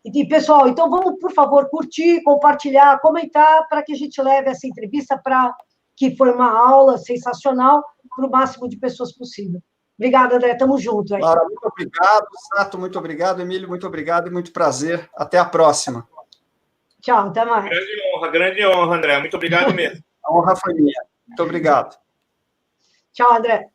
E, pessoal, então vamos, por favor, curtir, compartilhar, comentar, para que a gente leve essa entrevista que foi uma aula sensacional, para o máximo de pessoas possível. Obrigada, André, estamos juntos aí. Laura, muito obrigado, Sato, muito obrigado, Emílio, muito obrigado e muito prazer. Até a próxima. Tchau, até mais. Grande honra, André. Muito obrigado mesmo. A honra foi minha. Muito obrigado. Tchau, André.